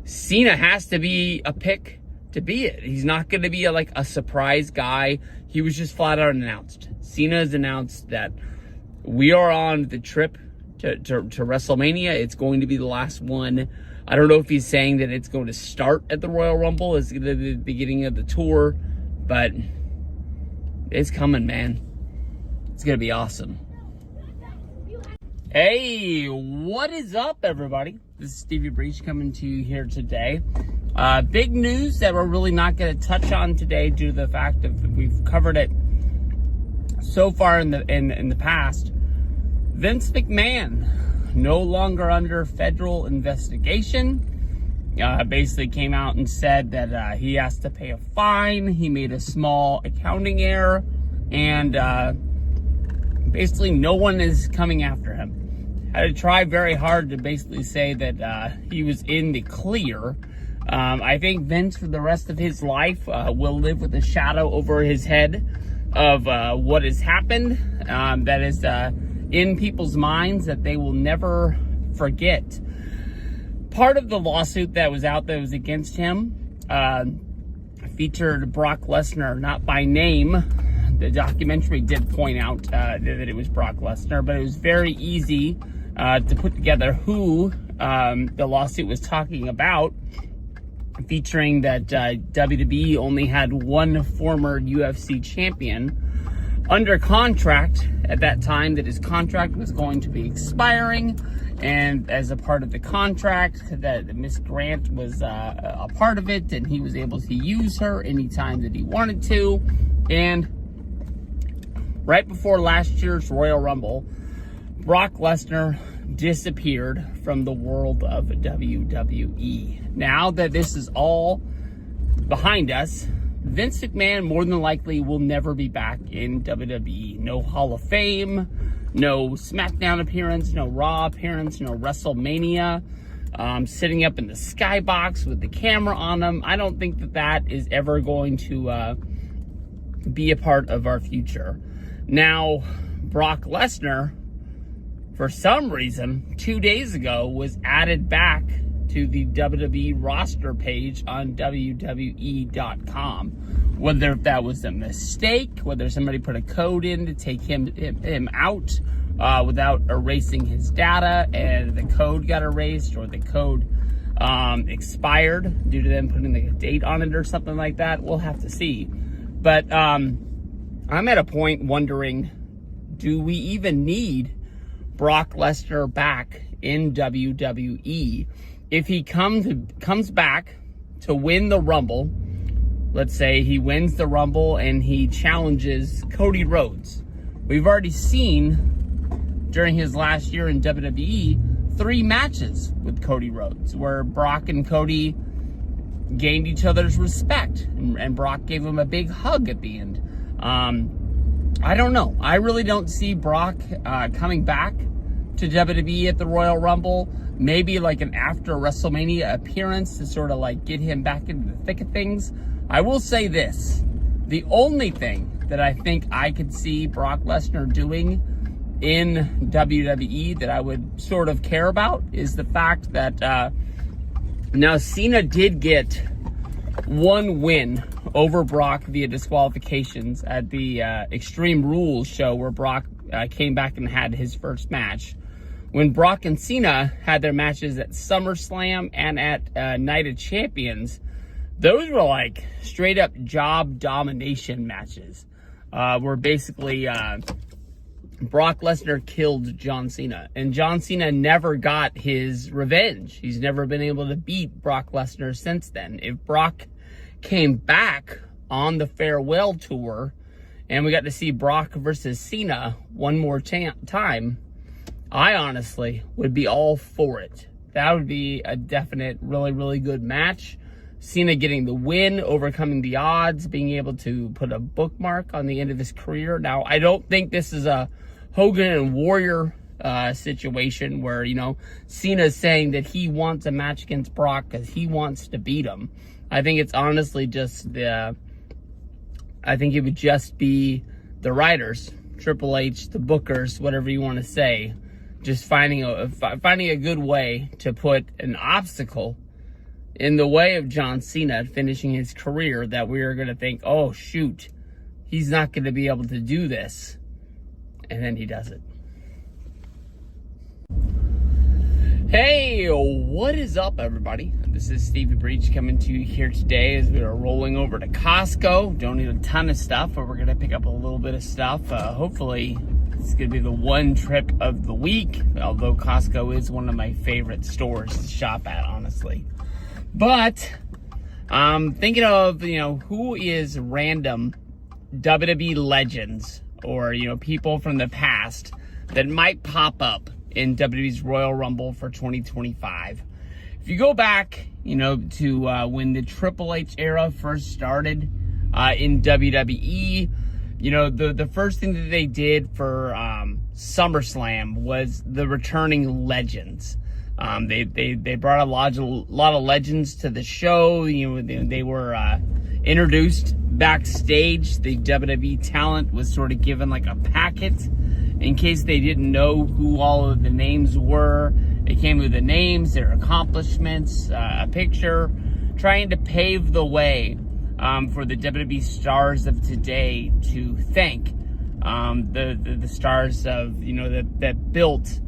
Cena has to be a pick to be it. He's not going to be a surprise guy. He was just flat out announced. Cena has announced that we are on the trip to WrestleMania. It's going to be the last one. I don't know if he's saying that it's going to start at the Royal Rumble as the beginning of the tour, but it's coming, man. It's going to be awesome. Hey, what is up, everybody? This is Stevie Breach coming to you here today. Big news that we're really not going to touch on today due to the fact that we've covered it so far in the past. Vince McMahon, no longer under federal investigation, basically came out and said that he has to pay a fine. He made a small accounting error, and basically no one is coming after him. Had to try very hard to basically say that he was in the clear. I think Vince, for the rest of his life, will live with a shadow over his head of what has happened. That is in people's minds that they will never forget. Part of the lawsuit that was out that was against him featured Brock Lesnar, not by name. The documentary did point out that it was Brock Lesnar, but it was very easy to put together who the lawsuit was talking about, featuring that WWE only had one former UFC champion under contract at that time, that his contract was going to be expiring, and as a part of the contract, that Miss Grant was a part of it, and he was able to use her anytime that he wanted to. And right before last year's Royal Rumble, Brock Lesnar disappeared from the world of WWE. Now that this is all behind us, Vince McMahon more than likely will never be back in WWE. No Hall of Fame, no SmackDown appearance, no Raw appearance, no WrestleMania. Sitting up in the skybox with the camera on him. I don't think that is ever going to be a part of our future. Now, Brock Lesnar, for some reason, 2 days ago, was added back to the WWE roster page on WWE.com. Whether that was a mistake, whether somebody put a code in to take him out without erasing his data, and the code got erased, or the code expired due to them putting a date on it or something like that, we'll have to see. But I'm at a point wondering, do we even need Brock Lesnar back in WWE? if he comes back to win the Rumble, let's say he wins the Rumble and he challenges Cody Rhodes. We've already seen during his last year in WWE 3 matches with Cody Rhodes where Brock and Cody gained each other's respect, and Brock gave him a big hug at the end. I don't know. I really don't see Brock coming back to WWE at the Royal Rumble. Maybe like an after WrestleMania appearance to sort of like get him back into the thick of things. I will say this. The only thing that I think I could see Brock Lesnar doing in WWE that I would sort of care about is the fact that now Cena did get one win over Brock via disqualifications at the Extreme Rules show where Brock came back and had his first match. When Brock and Cena had their matches at SummerSlam and at Night of Champions, those were like straight up job domination matches. Where basically Brock Lesnar killed John Cena. And John Cena never got his revenge. He's never been able to beat Brock Lesnar since then. If Brock came back on the farewell tour and we got to see Brock versus Cena one more time, I honestly would be all for it. That would be a definite, really, really good match. Cena getting the win, overcoming the odds, being able to put a bookmark on the end of his career. Now, I don't think this is a Hogan and Warrior situation where, you know, Cena's saying that he wants a match against Brock because he wants to beat him. I think it's honestly just I think it would just be the writers, Triple H, the bookers, whatever you want to say, just finding a good way to put an obstacle in the way of John Cena finishing his career that we are going to think, oh, shoot, he's not going to be able to do this. And then he does it. Hey, what is up, everybody? This is Stevie Breach coming to you here today as we are rolling over to Costco. Don't need a ton of stuff, but we're going to pick up a little bit of stuff. Hopefully, it's going to be the one trip of the week, although Costco is one of my favorite stores to shop at, honestly. But I'm thinking of, you know, who is random WWE legends or, you know, people from the past that might pop up in WWE's Royal Rumble for 2025. If you go back, you know, to when the Triple H era first started in WWE, you know, the first thing that they did for SummerSlam was the returning legends. They brought a lot of legends to the show. You know, they were introduced backstage. The WWE talent was sort of given like a packet in case they didn't know who all of the names were. They came with the names, their accomplishments, a picture, trying to pave the way for the WWE stars of today to thank the stars of, you know, that built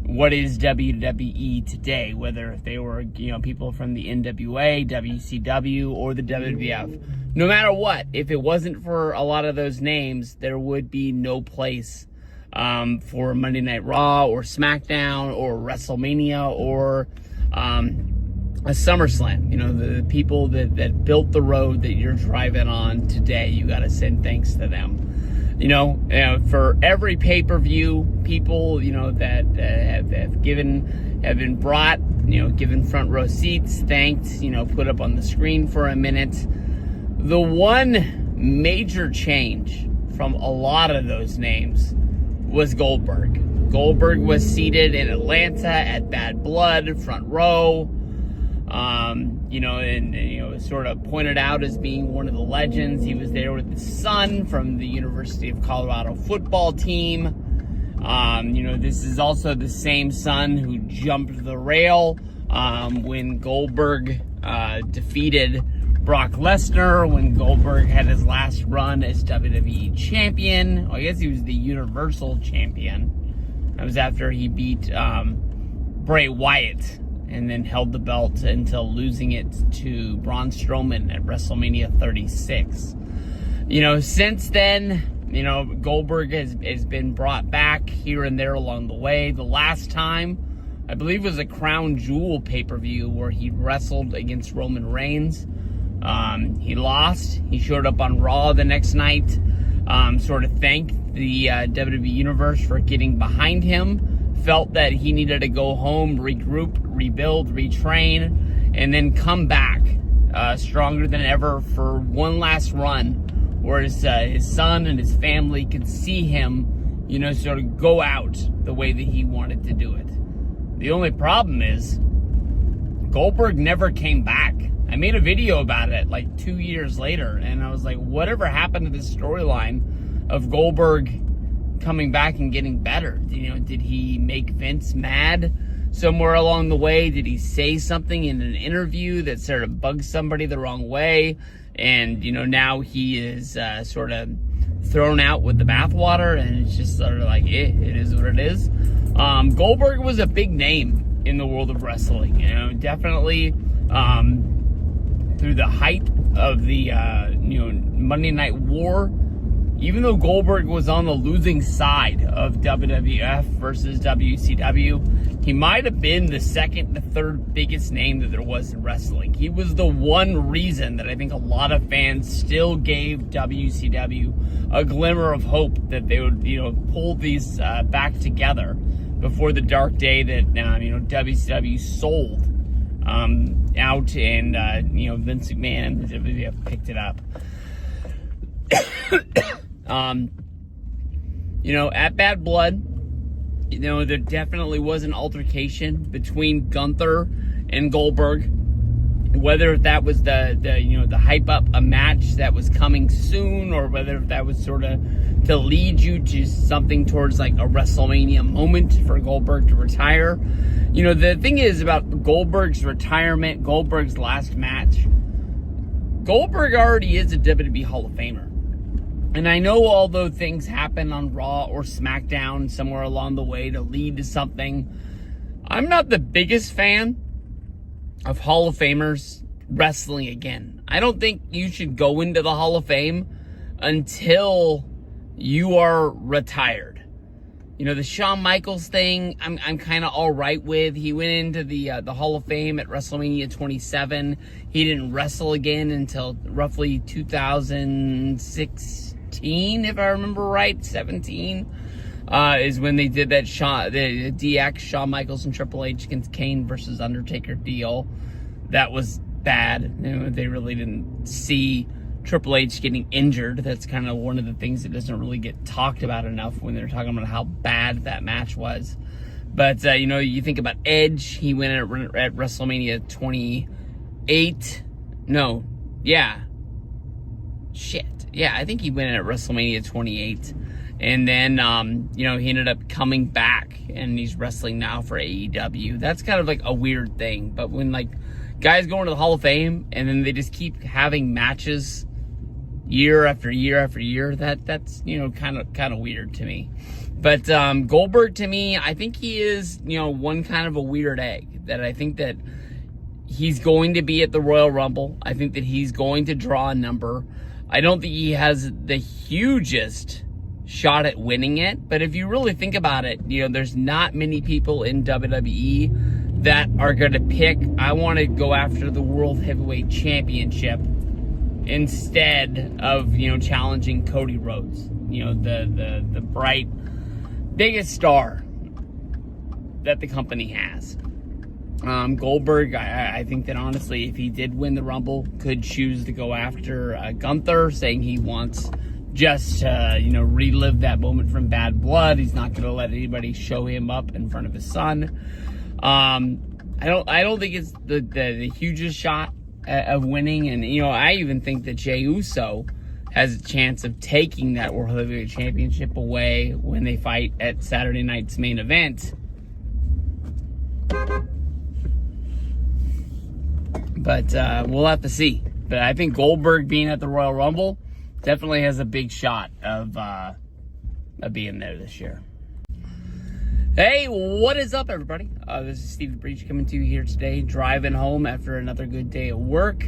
what is WWE today, whether they were, you know, people from the NWA, WCW, or the WWF. No matter what, if it wasn't for a lot of those names, there would be no place for Monday Night Raw or SmackDown or WrestleMania or a SummerSlam. You know, the people that built the road that you're driving on today, you got to send thanks to them. You know, for every pay-per-view, people, you know, that have been brought, you know, given front row seats, thanked, you know, put up on the screen for a minute. The one major change from a lot of those names was Goldberg. Goldberg was seated in Atlanta at Bad Blood, front row. You know, and you know, sort of pointed out as being one of the legends. He was there with his son from the University of Colorado football team. You know, this is also the same son who jumped the rail when Goldberg defeated Brock Lesnar, when Goldberg had his last run as WWE champion. Well, I guess he was the Universal champion. That was after he beat Bray Wyatt and then held the belt until losing it to Braun Strowman at WrestleMania 36. You know, since then, you know, Goldberg has been brought back here and there along the way. The last time I believe it was a Crown Jewel pay-per-view where he wrestled against Roman Reigns. He lost. He showed up on Raw the next night, sort of thanked the WWE Universe for getting behind him, felt that he needed to go home, regroup, rebuild, retrain, and then come back stronger than ever for one last run where his son and his family could see him, you know, sort of go out the way that he wanted to do it. The only problem is Goldberg never came back. I made a video about it like 2 years later, and I was like, whatever happened to this storyline of Goldberg coming back and getting better? You know, did he make Vince mad somewhere along the way? Did he say something in an interview that sort of bugged somebody the wrong way? And, you know, now he is sort of thrown out with the bathwater, and it's just sort of like, it is what it is. Goldberg was a big name in the world of wrestling, you know, definitely through the height of the, Monday Night War. Even though Goldberg was on the losing side of WWF versus WCW, he might have been the second, the third biggest name that there was in wrestling. He was the one reason that I think a lot of fans still gave WCW a glimmer of hope that they would, you know, pull these back together before the dark day that, WCW sold out, and, Vince McMahon and the WWF picked it up. At Bad Blood, there definitely was an altercation between Gunther and Goldberg. Whether that was the hype up a match that was coming soon, or whether that was sort of to lead you to something towards like a WrestleMania moment for Goldberg to retire. The thing is about Goldberg's retirement, Goldberg's last match, Goldberg already is a WWE Hall of Famer. And I know although things happen on Raw or SmackDown somewhere along the way to lead to something, I'm not the biggest fan of Hall of Famers wrestling again. I don't think you should go into the Hall of Fame until you are retired. The Shawn Michaels thing, I'm kind of all right with. He went into the Hall of Fame at WrestleMania 27. He didn't wrestle again until roughly 2016, if I remember right. 17 is when they did that the DX Shawn Michaels and Triple H against Kane versus Undertaker deal. That was bad. They really didn't see Triple H getting injured. That's kind of one of the things that doesn't really get talked about enough when they're talking about how bad that match was. But, you think about Edge. He went at WrestleMania 28. No. Yeah. Shit. Yeah, I think he went at WrestleMania 28. And then, he ended up coming back, and he's wrestling now for AEW. That's kind of like a weird thing. But when, guys go into the Hall of Fame, and then they just keep having matches year after year after year, that's kind of weird to me. But Goldberg, to me, I think he is one kind of a weird egg, that I think that he's going to be at the Royal Rumble. I think that he's going to draw a number. I don't think he has the hugest shot at winning it, but if you really think about it, there's not many people in WWE that are going to pick, I want to go after the World Heavyweight Championship instead of, challenging Cody Rhodes, the bright, biggest star that the company has. Goldberg, I think that honestly, if he did win the Rumble, could choose to go after Gunther, saying he wants just to, relive that moment from Bad Blood. He's not going to let anybody show him up in front of his son. I don't think it's the hugest shot of winning, and I even think that Jey Uso has a chance of taking that World Heavyweight Championship away when they fight at Saturday night's main event. But we'll have to see. But I think Goldberg being at the Royal Rumble definitely has a big shot of being there this year. Hey, what is up, everybody? This is Steve Breach coming to you here today, driving home after another good day of work.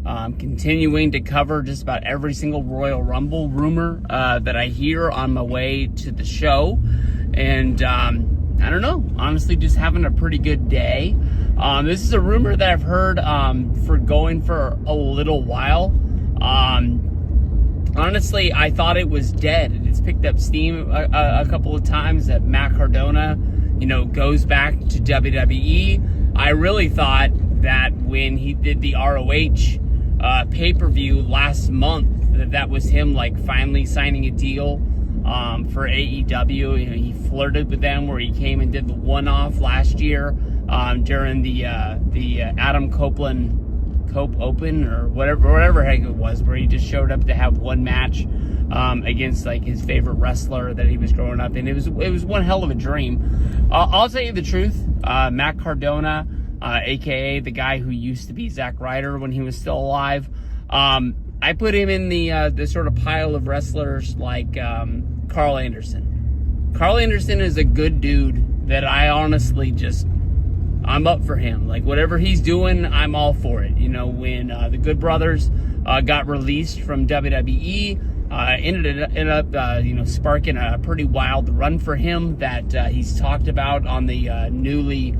Continuing to cover just about every single Royal Rumble rumor that I hear on my way to the show. And, I don't know. Honestly, just having a pretty good day. This is a rumor that I've heard for going for a little while. Honestly, I thought it was dead. It's picked up steam a couple of times that Matt Cardona, goes back to WWE. I really thought that when he did the ROH pay-per-view last month, that was him finally signing a deal for AEW. He flirted with them where he came and did the one-off last year during the Adam Copeland Cope Open or whatever heck it was, where he just showed up to have one match against his favorite wrestler that he was growing up in. It was one hell of a dream. I'll tell you the truth. Matt Cardona, aka the guy who used to be Zack Ryder when he was still alive, I put him in the sort of pile of wrestlers like Carl Anderson. Carl Anderson is a good dude that I honestly I'm up for him. Whatever he's doing, I'm all for it. When the Good Brothers got released from WWE, ended up sparking a pretty wild run for him that he's talked about on the newly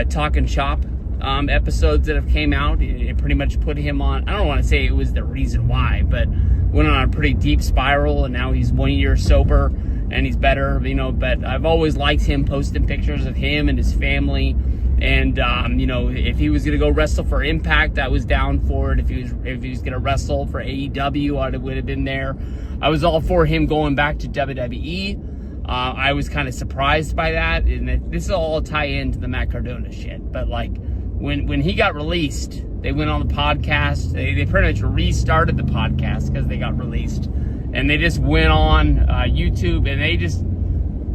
Talkin' Shop episodes that have came out. It pretty much put him on, I don't want to say it was the reason why, but went on a pretty deep spiral, and now he's 1 year sober and he's better, but I've always liked him posting pictures of him and his family. And if he was gonna go wrestle for Impact, I was down for it. If he was gonna wrestle for AEW, I would have been there. I was all for him going back to WWE. I was kind of surprised by that, and this will all tie into the Matt Cardona shit. But when he got released, they went on the podcast. They pretty much restarted the podcast because they got released, and they just went on YouTube and they just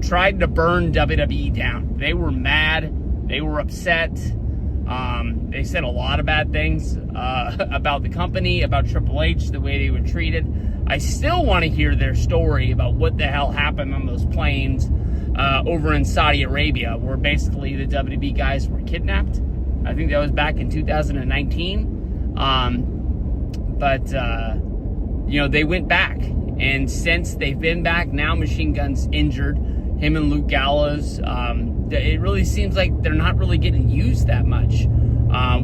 tried to burn WWE down. They were mad. They were upset. They said a lot of bad things about the company, about Triple H, the way they were treated. I still want to hear their story about what the hell happened on those planes over in Saudi Arabia, where basically the WWE guys were kidnapped. I think that was back in 2019. They went back. And since they've been back, now Machine Gun's injured. Him and Luke Gallows, it really seems like they're not really getting used that much.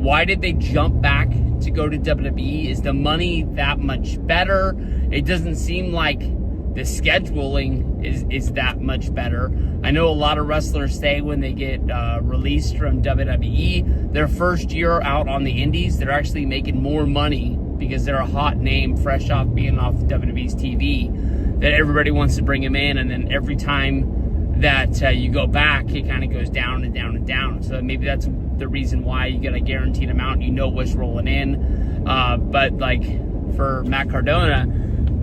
Why did they jump back to go to WWE? Is the money that much better? It doesn't seem like the scheduling is that much better. I know a lot of wrestlers say when they get released from WWE, their first year out on the indies, they're actually making more money because they're a hot name fresh off being off WWE's TV, that everybody wants to bring them in, and then every time that you go back, it kind of goes down and down and down. So maybe that's the reason why you get a guaranteed amount. What's rolling in. But for Matt Cardona,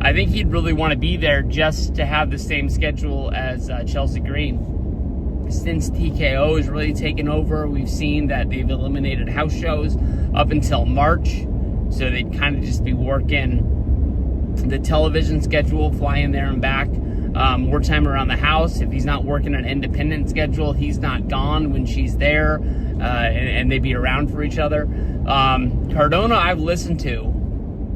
I think he'd really want to be there just to have the same schedule as Chelsea Green. Since TKO has really taken over, we've seen that they've eliminated house shows up until March. So they'd kind of just be working the television schedule, flying there and back. More time around the house. If he's not working an independent schedule, he's not gone when she's there, and they'd be around for each other. Cardona, I've listened to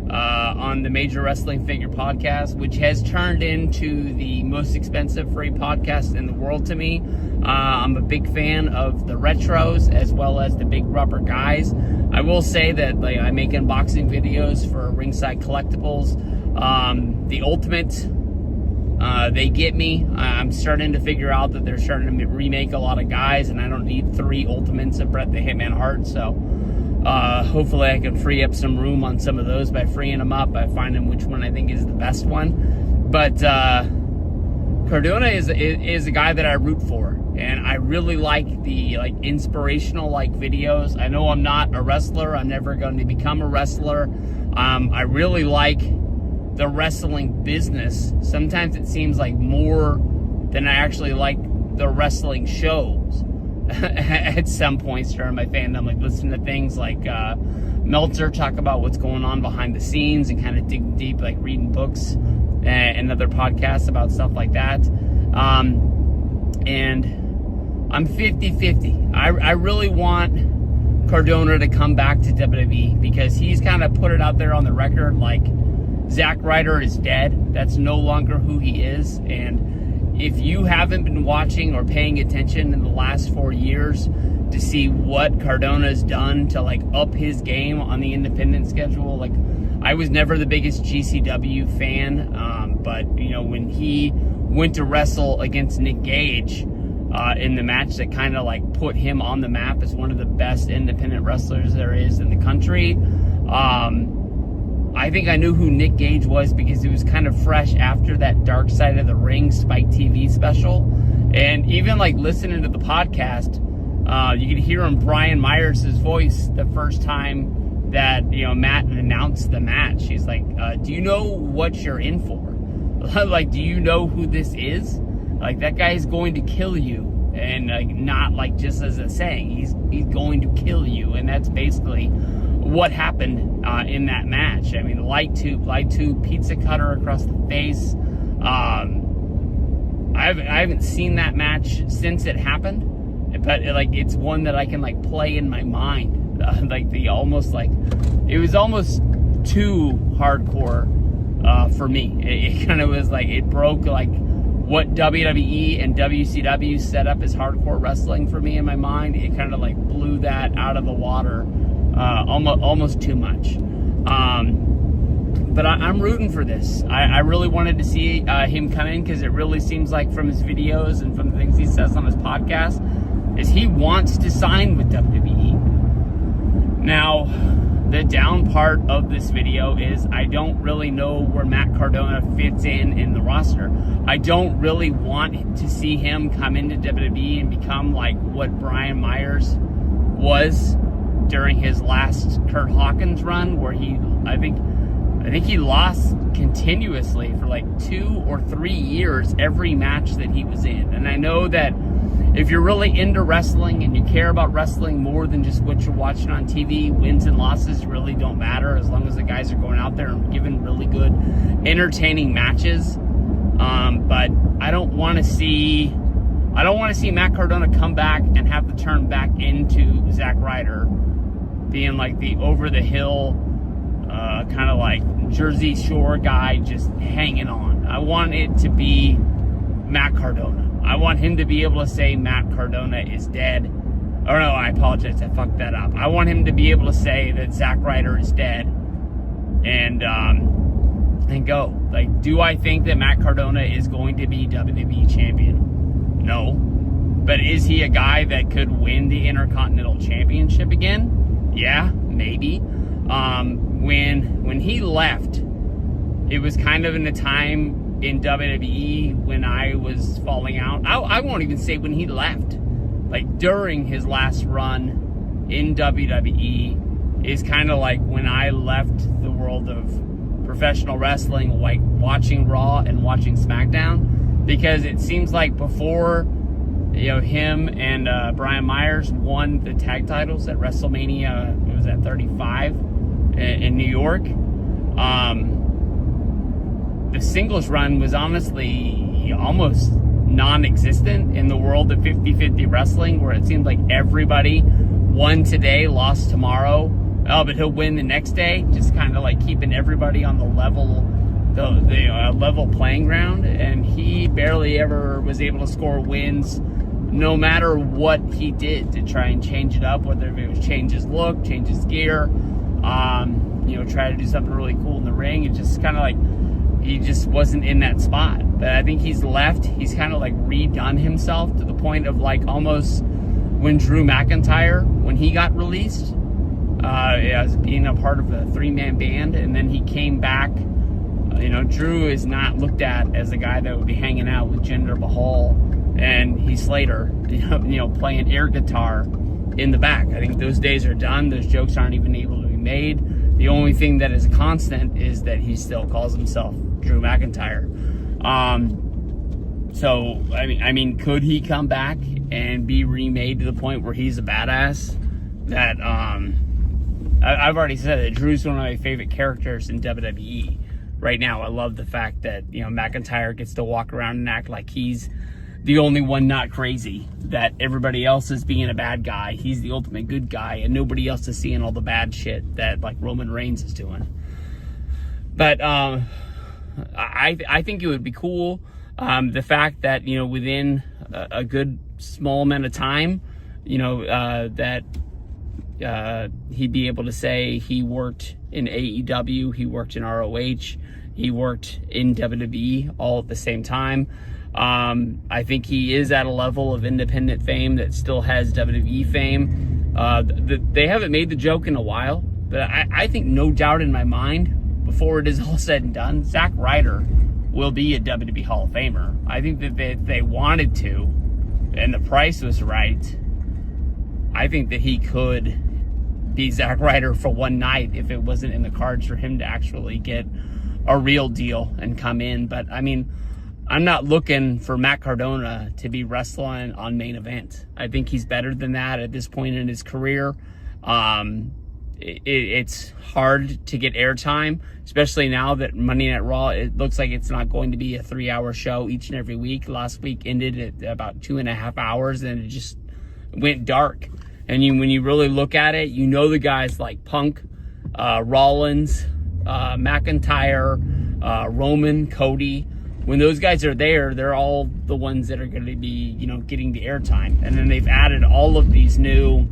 on the Major Wrestling Figure podcast, which has turned into the most expensive free podcast in the world to me. I'm a big fan of the retros as well as the big rubber guys. I will say that I make unboxing videos for Ringside Collectibles. The Ultimate, they get me. I'm starting to figure out that they're starting to remake a lot of guys, and I don't need 3 Ultimates of Bret the Hitman Hart, so hopefully I can free up some room on some of those by freeing them up, by finding which one I think is the best one. But Cardona is a guy that I root for, and I really like the inspirational videos. I know I'm not a wrestler. I'm never going to become a wrestler. I really like the wrestling business. Sometimes it seems like more than I actually like the wrestling shows. At some points during my fandom, listen to things like Meltzer talk about what's going on behind the scenes and kind of dig deep, reading books and other podcasts about stuff like that. And I'm 50-50. I really want Cardona to come back to WWE because he's kind of put it out there on the record Zack Ryder is dead. That's no longer who he is. And if you haven't been watching or paying attention in the last 4 years to see what Cardona's done to like up his game on the independent schedule, like I was never the biggest GCW fan, but you know, when he went to wrestle against Nick Gage in the match that kind of like put him on the map as one of the best independent wrestlers there is in the country, I think I knew who Nick Gage was because it was kind of fresh after that Dark Side of the Ring Spike TV special. And even like listening to the podcast, you could hear Brian Myers' voice the first time that, you know, Matt announced the match. He's like, do you know what you're in for? Like, do you know who this is? Like, that guy is going to kill you. And like, not like just as a saying, he's going to kill you. And that's basically what happened in that match. I mean, light tube, pizza cutter across the face. I haven't seen that match since it happened, but like it's one that I can like play in my mind. Like it was almost too hardcore for me. It kind of was like, it broke like what WWE and WCW set up as hardcore wrestling for me in my mind. It kind of like blew that out of the water. Almost too much. But I'm rooting for this. I really wanted to see him come in because it really seems like from his videos and from the things he says on his podcast is he wants to sign with WWE. Now, the down part of this video is I don't really know where Matt Cardona fits in the roster. I don't really want to see him come into WWE and become like what Brian Myers was during his last Kurt Hawkins run, where I think he lost continuously for like 2 or 3 years every match that he was in. And I know that if you're really into wrestling and you care about wrestling more than just what you're watching on TV, wins and losses really don't matter as long as the guys are going out there and giving really good, entertaining matches. But I don't want to see Matt Cardona come back and have to turn back into Zack Ryder, being like the over-the-hill, kind of like Jersey Shore guy just hanging on. I want it to be Matt Cardona. I want him to be able to say Matt Cardona is dead. Oh no, I apologize, I fucked that up. I want him to be able to say that Zack Ryder is dead and go. Like, do I think that Matt Cardona is going to be WWE champion? No. But is he a guy that could win the Intercontinental Championship again? Yeah, maybe. When he left, it was kind of in the time in WWE when I was falling out. I won't even say when he left. Like during his last run in WWE is kind of like when I left the world of professional wrestling, like watching Raw and watching SmackDown, because it seems like before, you know, him and Brian Myers won the tag titles at WrestleMania, it was at 35 in New York. The singles run was honestly almost non-existent in the world of 50-50 wrestling, where it seemed like everybody won today, lost tomorrow. Oh, but he'll win the next day, just kind of like keeping everybody on the level playing ground. And he barely ever was able to score wins, no matter what he did to try and change it up, whether it was change his look, change his gear, try to do something really cool in the ring. It just kind of like he just wasn't in that spot. But I think he's left. He's kind of like redone himself to the point of like almost when Drew McIntyre, when he got released, as being a part of a 3-man band, and then he came back. Drew is not looked at as a guy that would be hanging out with Jinder Mahal and Heath Slater, playing air guitar in the back. I think those days are done. Those jokes aren't even able to be made. The only thing that is a constant is that he still calls himself Drew McIntyre. So, I mean, could he come back and be remade to the point where he's a badass? That, I've already said that Drew's one of my favorite characters in WWE right now. I love the fact that, McIntyre gets to walk around and act like he's the only one not crazy, that everybody else is being a bad guy. He's the ultimate good guy, and nobody else is seeing all the bad shit that like Roman Reigns is doing. But I think it would be cool. The fact that, within a good small amount of time, that he'd be able to say he worked in AEW, he worked in ROH, he worked in WWE all at the same time. I think he is at a level of independent fame that still has WWE fame. They haven't made the joke in a while, but I think no doubt in my mind, before it is all said and done, Zack Ryder will be a WWE Hall of Famer. I think that if they wanted to, and the price was right, I think that he could be Zack Ryder for one night if it wasn't in the cards for him to actually get a real deal and come in. But I mean, I'm not looking for Matt Cardona to be wrestling on Main Event. I think he's better than that at this point in his career. It's hard to get airtime, especially now that Monday Night Raw, it looks like it's not going to be a 3-hour show each and every week. Last week ended at about 2.5 hours, and it just went dark. And when you really look at it, the guys like Punk, Rollins, McIntyre, Roman, Cody, when those guys are there, they're all the ones that are going to be, getting the airtime. And then they've added all of these new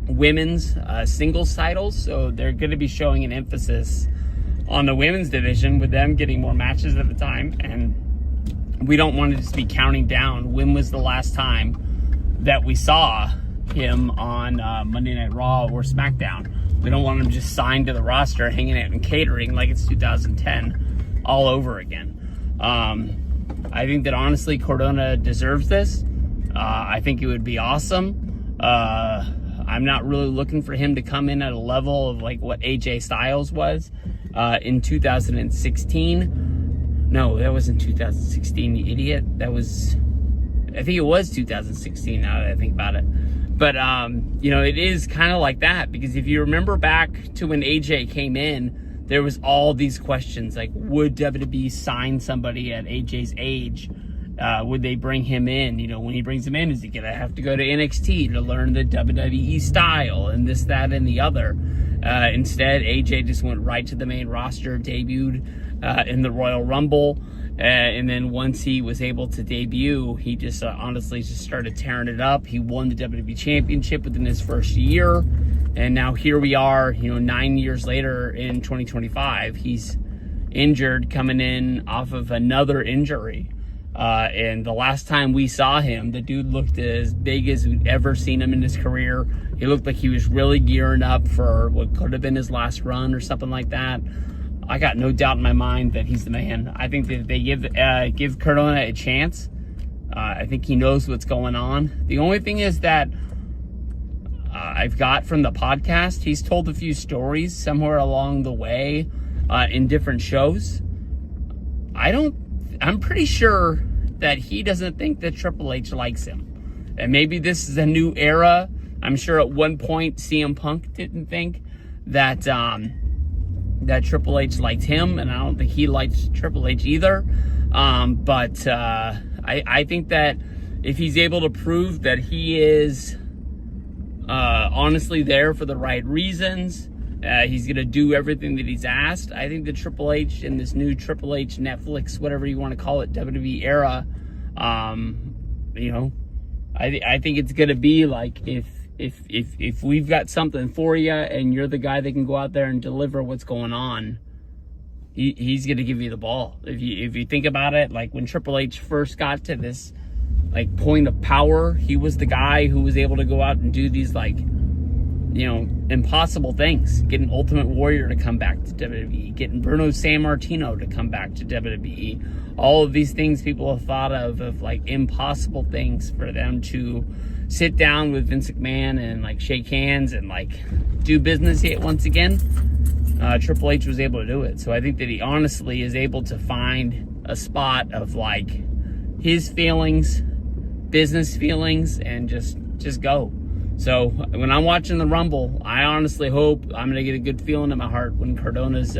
women's singles titles, so they're going to be showing an emphasis on the women's division with them getting more matches at the time. And we don't want to just be counting down when was the last time that we saw him on Monday Night Raw or SmackDown. We don't want him just signed to the roster, hanging out and catering like it's 2010 all over again. I think that honestly Cardona deserves this. I think it would be awesome. I'm not really looking for him to come in at a level of like what AJ Styles was in 2016. No, that wasn't 2016, you idiot. I think it was 2016 now that I think about it. But, it is kind of like that, because if you remember back to when AJ came in, there was all these questions like, would WWE sign somebody at AJ's age? Would they bring him in? When he brings him in, is he going to have to go to NXT to learn the WWE style and this, that, and the other? Instead, AJ just went right to the main roster, debuted in the Royal Rumble. And then once he was able to debut, he just honestly just started tearing it up. He won the WWE Championship within his first year. And now here we are, 9 years later in 2025. He's injured, coming in off of another injury. And the last time we saw him, the dude looked as big as we'd ever seen him in his career. He looked like he was really gearing up for what could have been his last run or something like that. I got no doubt in my mind that he's the man. I think that if they give Cardona a chance, I think he knows what's going on. The only thing is that I've got from the podcast, he's told a few stories somewhere along the way in different shows. I'm pretty sure that he doesn't think that Triple H likes him. And maybe this is a new era. I'm sure at one point CM Punk didn't think that that Triple H liked him, and I don't think he liked Triple H either. But I think that if he's able to prove that he is honestly there for the right reasons, he's going to do everything that he's asked. I think the Triple H in this new Triple H Netflix, whatever you want to call it, WWE era, I think it's going to be like if we've got something for you and you're the guy that can go out there and deliver what's going on, he's going to give you the ball. If you think about it, like when Triple H first got to this like point of power, he was the guy who was able to go out and do these like, impossible things. Getting Ultimate Warrior to come back to WWE, getting Bruno Sammartino to come back to WWE. All of these things people have thought of like impossible things for them to sit down with Vince McMahon and like shake hands and like do business yet once again. Triple H was able to do it. So I think that he honestly is able to find a spot of like his feelings, business feelings, and just go. So when I'm watching the Rumble, I honestly hope I'm going to get a good feeling in my heart when Cardona's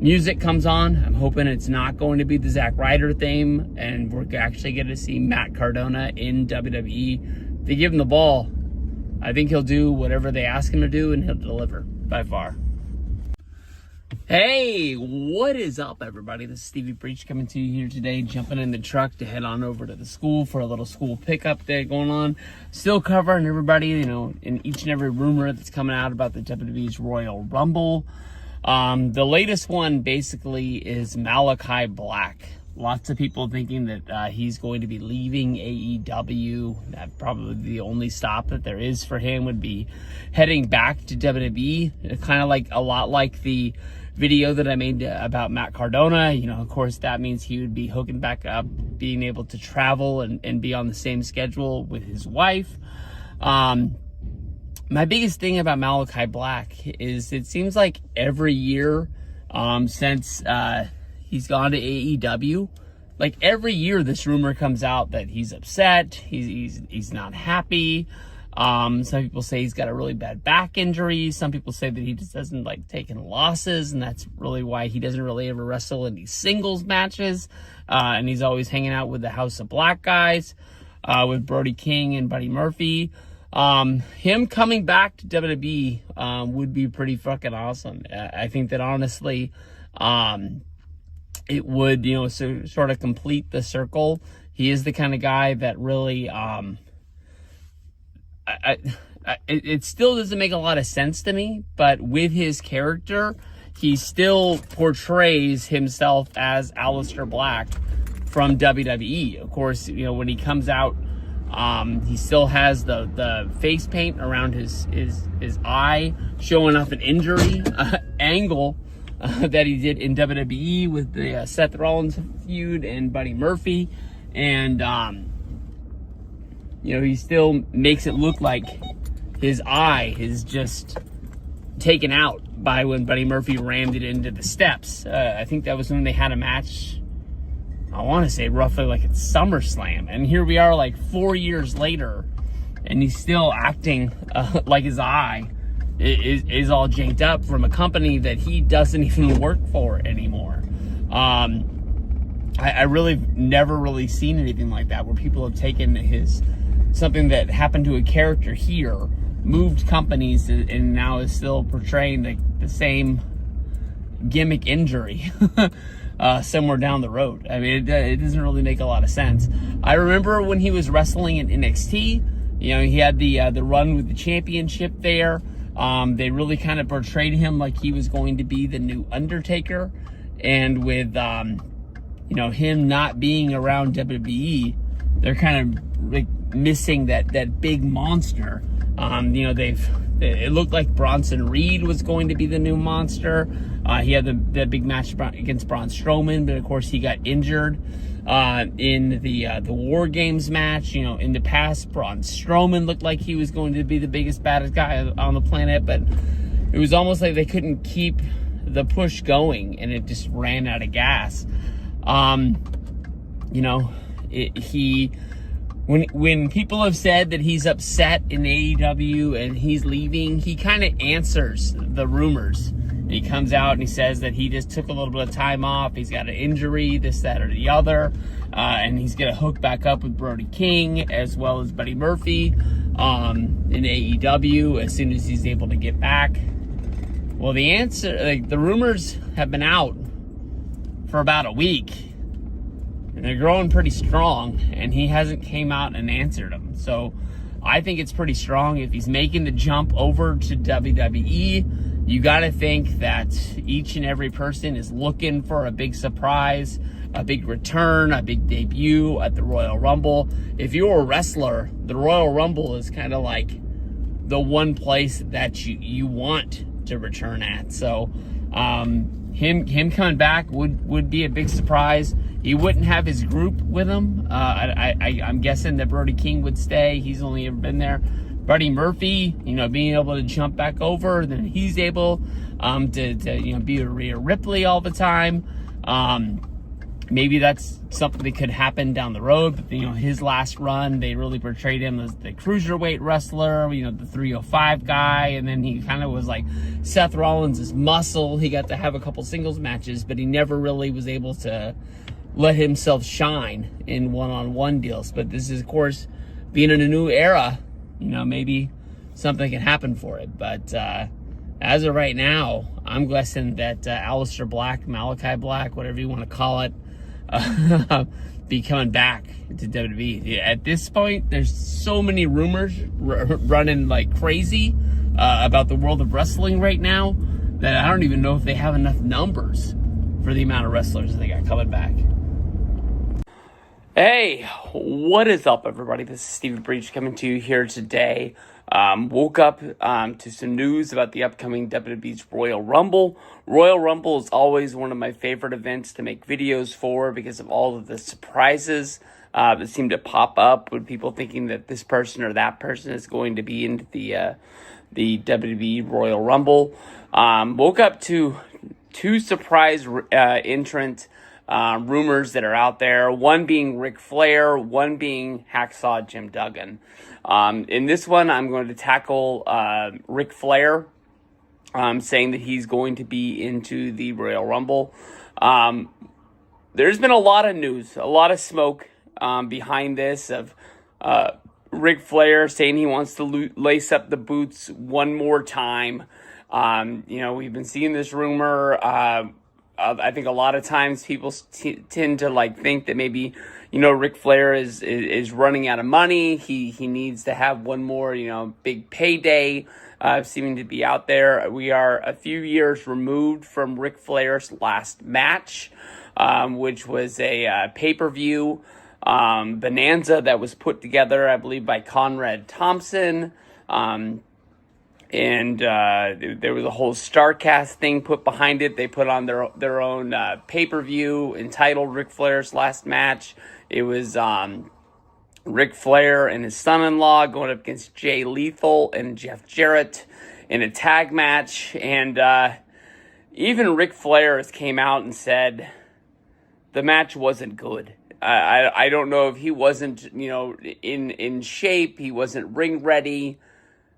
music comes on. I'm hoping it's not going to be the Zack Ryder theme, and we're actually going to see Matt Cardona in WWE. If they give him the ball, I think he'll do whatever they ask him to do, and he'll deliver by far. Hey, what is up, everybody? This is Stevie Breach coming to you here today, jumping in the truck to head on over to the school for a little school pickup day going on. Still covering everybody, you know, in each and every rumor that's coming out about the WWE's Royal Rumble. The latest one basically is Malachi Black. Lots of people thinking that he's going to be leaving AEW. That probably the only stop that there is for him would be heading back to WWE. Kind of like a lot like the video that I made about Matt Cardona. You know, of course, that means he would be hooking back up, being able to travel and be on the same schedule with his wife. My biggest thing about Malachi Black is it seems like every year since he's gone to AEW, like every year this rumor comes out that he's upset, he's not happy. Some people say he's got a really bad back injury. Some people say that he just doesn't like taking losses, and that's really why he doesn't really ever wrestle in these singles matches. And he's always hanging out with the House of Black guys, with Brody King and Buddy Murphy. Him coming back to WWE would be pretty fucking awesome. I think that honestly, it would, you know, sort of complete the circle. He is the kind of guy that really, it still doesn't make a lot of sense to me, but with his character, he still portrays himself as Aleister Black from WWE. Of course, you know, when he comes out, he still has the face paint around his eye, showing off an injury angle that he did in WWE with the Seth Rollins feud and Buddy Murphy. And, you know, he still makes it look like his eye is just taken out by when Buddy Murphy rammed it into the steps. I think that was when they had a match, I want to say roughly like at SummerSlam. And here we are like 4 years later, and he's still acting like his eye is all janked up from a company that he doesn't even work for anymore. I really never really seen anything like that, where people have taken something that happened to a character here, moved companies, and now is still portraying the same gimmick injury somewhere down the road. I mean, it doesn't really make a lot of sense. I remember when he was wrestling in NXT, you know, he had the run with the championship there. They really kind of portrayed him like he was going to be the new Undertaker. And with, you know, him not being around WWE, they're kind of like missing that big monster. You know, it looked like Bronson Reed was going to be the new monster. He had the big match against Braun Strowman, but of course he got injured in the War Games match. You know, in the past, Braun Strowman looked like he was going to be the biggest, baddest guy on the planet, but it was almost like they couldn't keep the push going, and it just ran out of gas. You know, when people have said that he's upset in AEW and he's leaving, he kind of answers the rumors. He comes out and he says that he just took a little bit of time off. He's got an injury, this, that, or the other. And he's going to hook back up with Brody King as well as Buddy Murphy in AEW as soon as he's able to get back. Well, the answer, like, the rumors have been out for about a week, and they're growing pretty strong, and he hasn't came out and answered them. So I think it's pretty strong. If he's making the jump over to WWE, you got to think that each and every person is looking for a big surprise, a big return, a big debut at the Royal Rumble. If you're a wrestler, the Royal Rumble is kind of like the one place that you want to return at. So him coming back would be a big surprise. He wouldn't have his group with him. I'm guessing that Brody King would stay. He's only ever been there. Buddy Murphy, you know, being able to jump back over, then he's able to you know, be a Rhea Ripley all the time. Maybe that's something that could happen down the road. But, you know, his last run, they really portrayed him as the cruiserweight wrestler, you know, the 305 guy. And then he kind of was like Seth Rollins' muscle. He got to have a couple singles matches, but he never really was able to let himself shine in one-on-one deals. But this is, of course, being in a new era, you know, maybe something can happen for it. But as of right now, I'm guessing that Aleister Black, Malachi Black, whatever you want to call it, be coming back to WWE. At this point, there's so many rumors running like crazy about the world of wrestling right now that I don't even know if they have enough numbers for the amount of wrestlers that they got coming back. Hey, what is up, everybody? This is Stephen Breach coming to you here today. Woke up to some news about the upcoming WWE's Royal Rumble. Royal Rumble is always one of my favorite events to make videos for because of all of the surprises that seem to pop up with people thinking that this person or that person is going to be into the WWE Royal Rumble. Woke up to two surprise entrant rumors that are out there, one being Ric Flair, one being Hacksaw Jim Duggan. In this one, I'm going to tackle Ric Flair, saying that he's going to be into the Royal Rumble. There's been a lot of news, a lot of smoke behind this of Ric Flair saying he wants to lace up the boots one more time. We've been seeing this rumor. I think a lot of times people tend to think that maybe, Ric Flair is running out of money. He needs to have one more, big payday, seeming to be out there. We are a few years removed from Ric Flair's last match, which was a pay-per-view bonanza that was put together, I believe, by Conrad Thompson. And there was a whole StarCast thing put behind it. They put on their own pay-per-view entitled Ric Flair's Last Match. It was Ric Flair and his son-in-law going up against Jay Lethal and Jeff Jarrett in a tag match. And even Ric Flair has came out and said the match wasn't good. I don't know if he wasn't, in shape. He wasn't ring ready.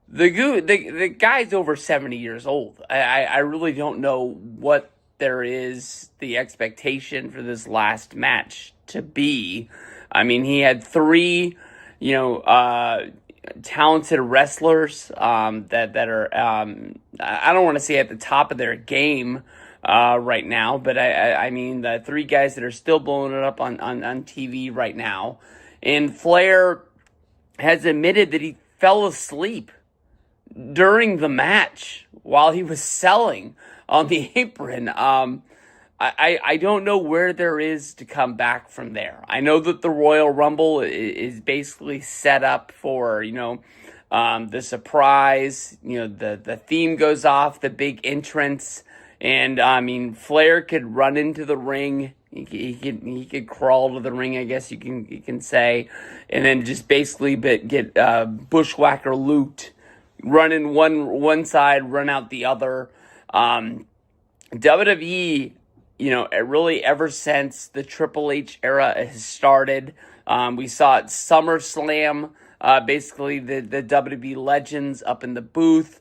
The guy's over 70 years old. I really don't know what there is the expectation for this last match to be. I mean, he had three, talented wrestlers that are, I don't want to say at the top of their game right now, but I mean the three guys that are still blowing it up on TV right now. And Flair has admitted that he fell asleep during the match while he was selling on the apron. I don't know where there is to come back from there. I know that the Royal Rumble is basically set up for, the surprise, the theme goes off, the big entrance. And I mean, Flair could run into the ring. He could crawl to the ring, I guess you can say, and then just basically get bushwhacker looped. Run in one side, run out the other. WWE, really ever since the Triple H era has started, we saw at SummerSlam, basically the WWE legends up in the booth,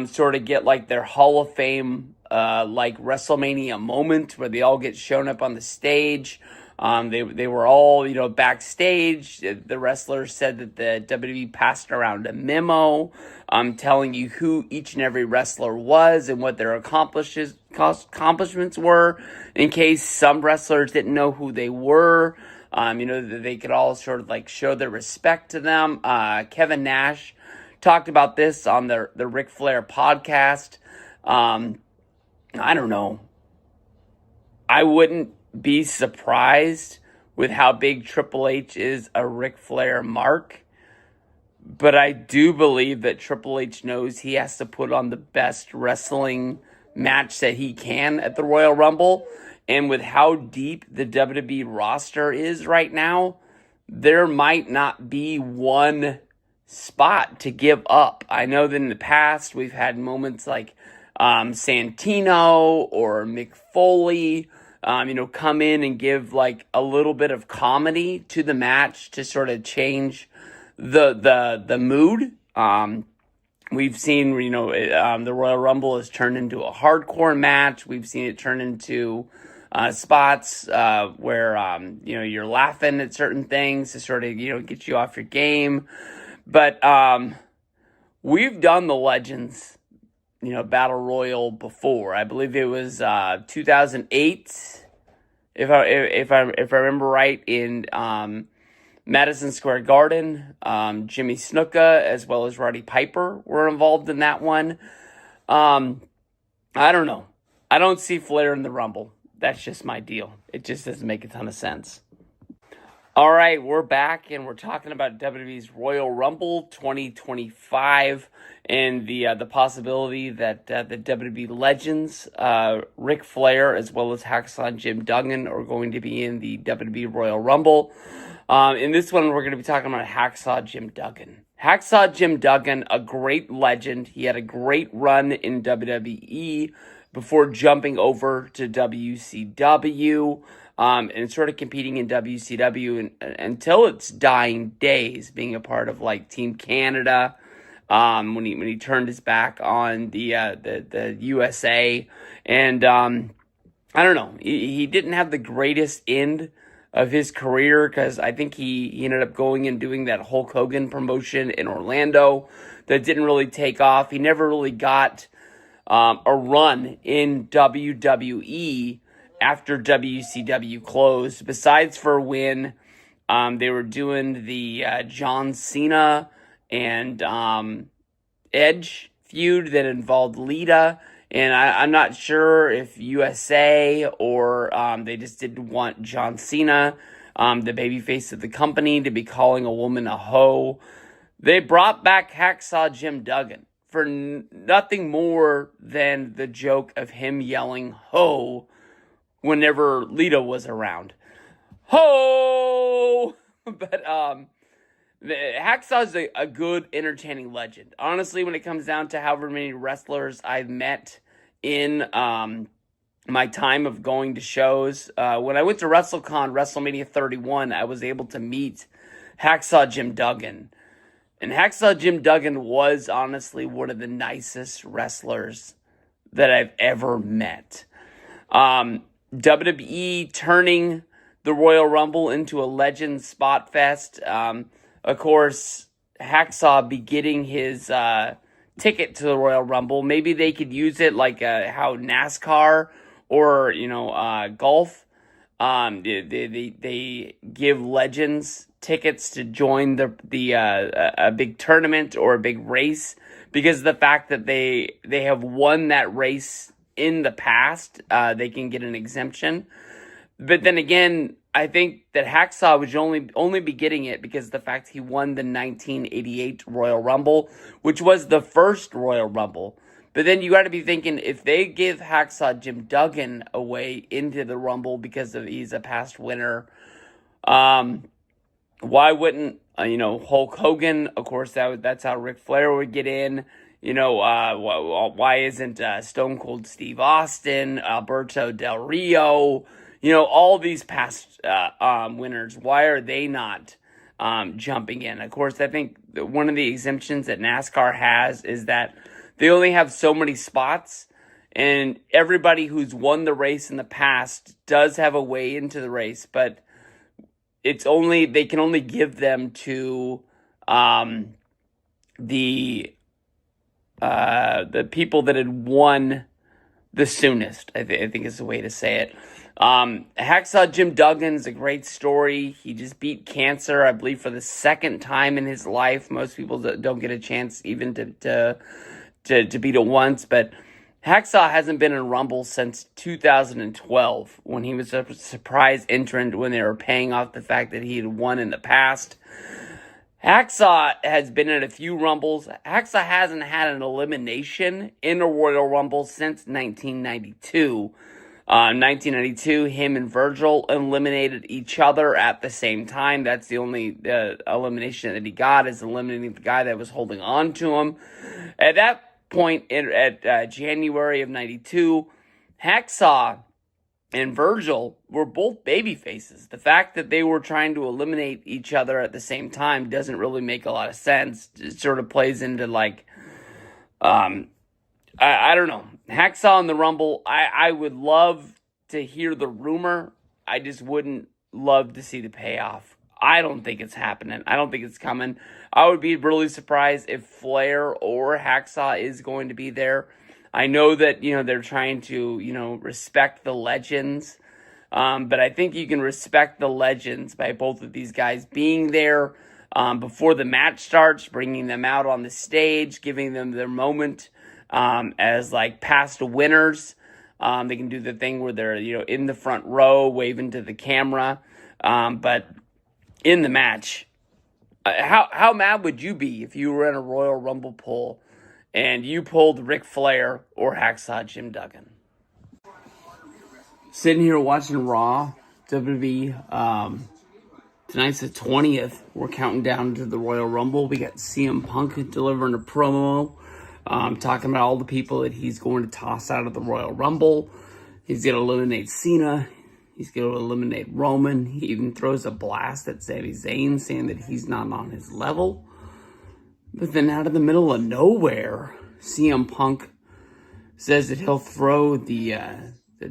sort of get their Hall of Fame, WrestleMania moment where they all get shown up on the stage. They were all, backstage. The wrestlers said that the WWE passed around a memo telling you who each and every wrestler was and what their accomplishments were, in case some wrestlers didn't know who they were. They could all sort of show their respect to them. Kevin Nash talked about this on the Ric Flair podcast. I don't know. I wouldn't be surprised with how big Triple H is a Ric Flair mark. But I do believe that Triple H knows he has to put on the best wrestling match that he can at the Royal Rumble. And with how deep the WWE roster is right now, there might not be one spot to give up. I know that in the past we've had moments like Santino or Mick Foley, come in and give a little bit of comedy to the match to sort of change the mood. We've seen, the Royal Rumble has turned into a hardcore match. We've seen it turn into spots where, you're laughing at certain things to sort of, get you off your game. But we've done the legends Battle Royal before. I believe it was 2008, if I remember right, in Madison Square Garden. Jimmy Snuka as well as Roddy Piper were involved in that one. I don't know. I don't see Flair in the Rumble. That's just my deal. It just doesn't make a ton of sense. All right, we're back and we're talking about WWE's Royal Rumble 2025 and the possibility that the WWE legends, Ric Flair as well as Hacksaw Jim Duggan, are going to be in the WWE Royal Rumble. In this one, we're going to be talking about Hacksaw Jim Duggan. Hacksaw Jim Duggan, a great legend. He had a great run in WWE before jumping over to WCW. And sort of competing in WCW until its dying days, being a part of like Team Canada, when he turned his back on the USA, and I don't know, he didn't have the greatest end of his career, because I think he ended up going and doing that Hulk Hogan promotion in Orlando that didn't really take off. He never really got a run in WWE after WCW closed, besides for when they were doing the John Cena and Edge feud that involved Lita. And I'm not sure if USA or they just didn't want John Cena, the babyface of the company, to be calling a woman a hoe. They brought back Hacksaw Jim Duggan for nothing more than the joke of him yelling "ho" whenever Lita was around. Ho! But Hacksaw's a good, entertaining legend. Honestly, when it comes down to however many wrestlers I've met in my time of going to shows, when I went to WrestleCon, WrestleMania 31, I was able to meet Hacksaw Jim Duggan. And Hacksaw Jim Duggan was honestly one of the nicest wrestlers that I've ever met. WWE turning the Royal Rumble into a legend spot fest. Of course, Hacksaw be getting his ticket to the Royal Rumble. Maybe they could use it like how NASCAR or golf. They give legends tickets to join a big tournament or a big race, because of the fact that they have won that race in the past. They can get an exemption. But then again, I think that Hacksaw would only be getting it because of the fact he won the 1988 Royal Rumble, which was the first Royal Rumble. But then you got to be thinking, if they give Hacksaw Jim Duggan away into the Rumble because he's a past winner, why wouldn't Hulk Hogan? Of course, that's how Ric Flair would get in. Why isn't Stone Cold Steve Austin, Alberto Del Rio, all these past winners? Why are they not jumping in? Of course, I think one of the exemptions that NASCAR has is that they only have so many spots, and everybody who's won the race in the past does have a way into the race, but they can only give them to the people that had won the soonest, I think is the way to say it. Hacksaw Jim Duggan is a great story. He just beat cancer, I believe, for the second time in his life. Most people don't get a chance even to beat it once, but Hacksaw hasn't been in Rumble since 2012, when he was a surprise entrant when they were paying off the fact that he had won in the past. Hacksaw has been in a few Rumbles. Hacksaw hasn't had an elimination in a Royal Rumble since 1992. 1992, him and Virgil eliminated each other at the same time. That's the only elimination that he got, is eliminating the guy that was holding on to him. At that point, at January of 92, Hacksaw and Virgil were both baby faces. The fact that they were trying to eliminate each other at the same time doesn't really make a lot of sense. It sort of plays into I don't know. Hacksaw in the Rumble, I would love to hear the rumor. I just wouldn't love to see the payoff. I don't think it's happening. I don't think it's coming. I would be really surprised if Flair or Hacksaw is going to be there. I know that, they're trying to, respect the legends. But I think you can respect the legends by both of these guys being there before the match starts, bringing them out on the stage, giving them their moment as like past winners. They can do the thing where they're, in the front row, waving to the camera. But in the match, how mad would you be if you were in a Royal Rumble poll and you pulled Ric Flair or Hacksaw Jim Duggan? Sitting here watching Raw, WWE. Tonight's the 20th. We're counting down to the Royal Rumble. We got CM Punk delivering a promo, talking about all the people that he's going to toss out of the Royal Rumble. He's going to eliminate Cena. He's going to eliminate Roman. He even throws a blast at Sami Zayn, saying that he's not on his level. But then out of the middle of nowhere, CM Punk says that he'll throw the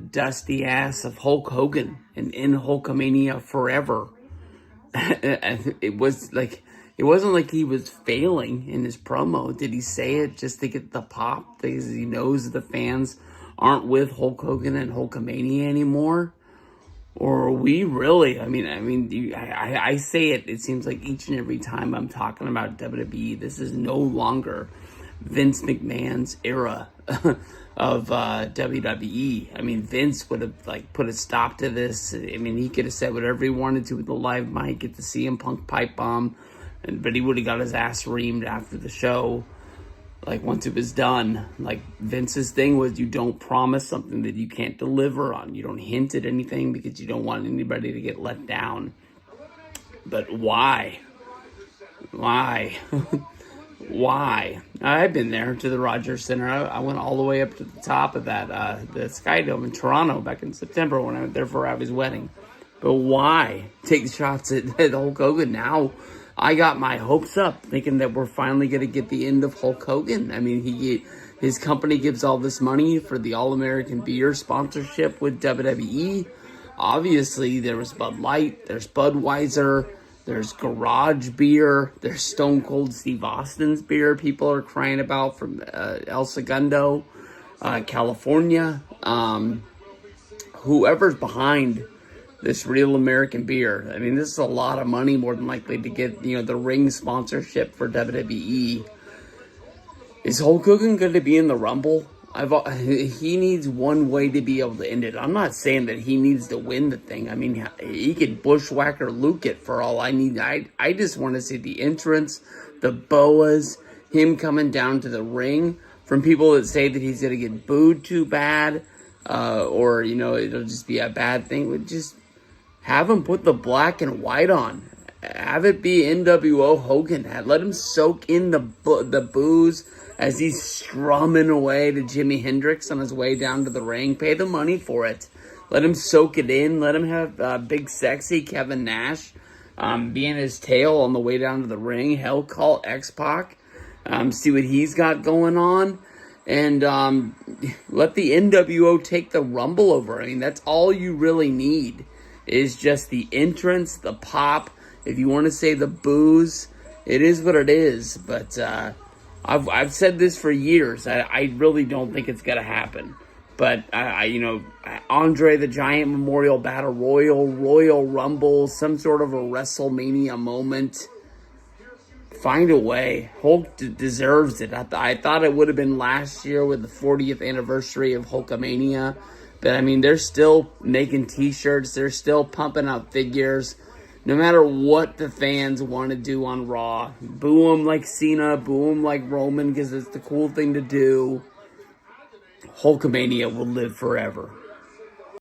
dusty ass of Hulk Hogan and in Hulkamania forever. It wasn't like he was failing in his promo. Did he say it just to get the pop because he knows the fans aren't with Hulk Hogan and Hulkamania anymore? Or are we really? I say it. It seems like each and every time I'm talking about WWE, this is no longer Vince McMahon's era of WWE. Vince would have put a stop to this. He could have said whatever he wanted to with the live mic, get the CM Punk pipe bomb, but he would have got his ass reamed after the show. Once it was done, Vince's thing was you don't promise something that you can't deliver on. You don't hint at anything because you don't want anybody to get let down. But why? Why? Why? I've been there to the Rogers Center. I went all the way up to the top of that, the Sky Dome in Toronto back in September when I went there for Abby's wedding. But why take shots at Hulk Hogan now? I got my hopes up thinking that we're finally going to get the end of Hulk Hogan. His company gives all this money for the All-American Beer sponsorship with WWE. Obviously, there was Bud Light, there's Budweiser, there's Garage Beer, there's Stone Cold Steve Austin's beer people are crying about from El Segundo, California. Whoever's behind this Real American Beer, this is a lot of money, more than likely to get, the ring sponsorship for WWE. Is Hulk Hogan going to be in the Rumble? He needs one way to be able to end it. I'm not saying that he needs to win the thing. He could bushwhacker Luke it for all I need. I just want to see the entrance, the boas, him coming down to the ring. From people that say that he's going to get booed too bad, or, it'll just be a bad thing. Just have him put the black and white on. Have it be NWO Hogan. Let him soak in the booze as he's strumming away to Jimi Hendrix on his way down to the ring. Pay the money for it. Let him soak it in. Let him have big sexy Kevin Nash be in his tail on the way down to the ring. Hell, call X-Pac. See what he's got going on. And let the NWO take the Rumble over. That's all you really need is just the entrance, the pop. If you want to say the booze, it is what it is. But I've said this for years. I really don't think it's gonna happen. But Andre the Giant Memorial Battle Royal Rumble, some sort of a WrestleMania moment. Find a way. Hulk deserves it. I thought it would have been last year with the 40th anniversary of Hulkamania. But they're still making t-shirts. They're still pumping out figures. No matter what the fans want to do on Raw. Boo him like Cena. Boo him like Roman because it's the cool thing to do. Hulkamania will live forever.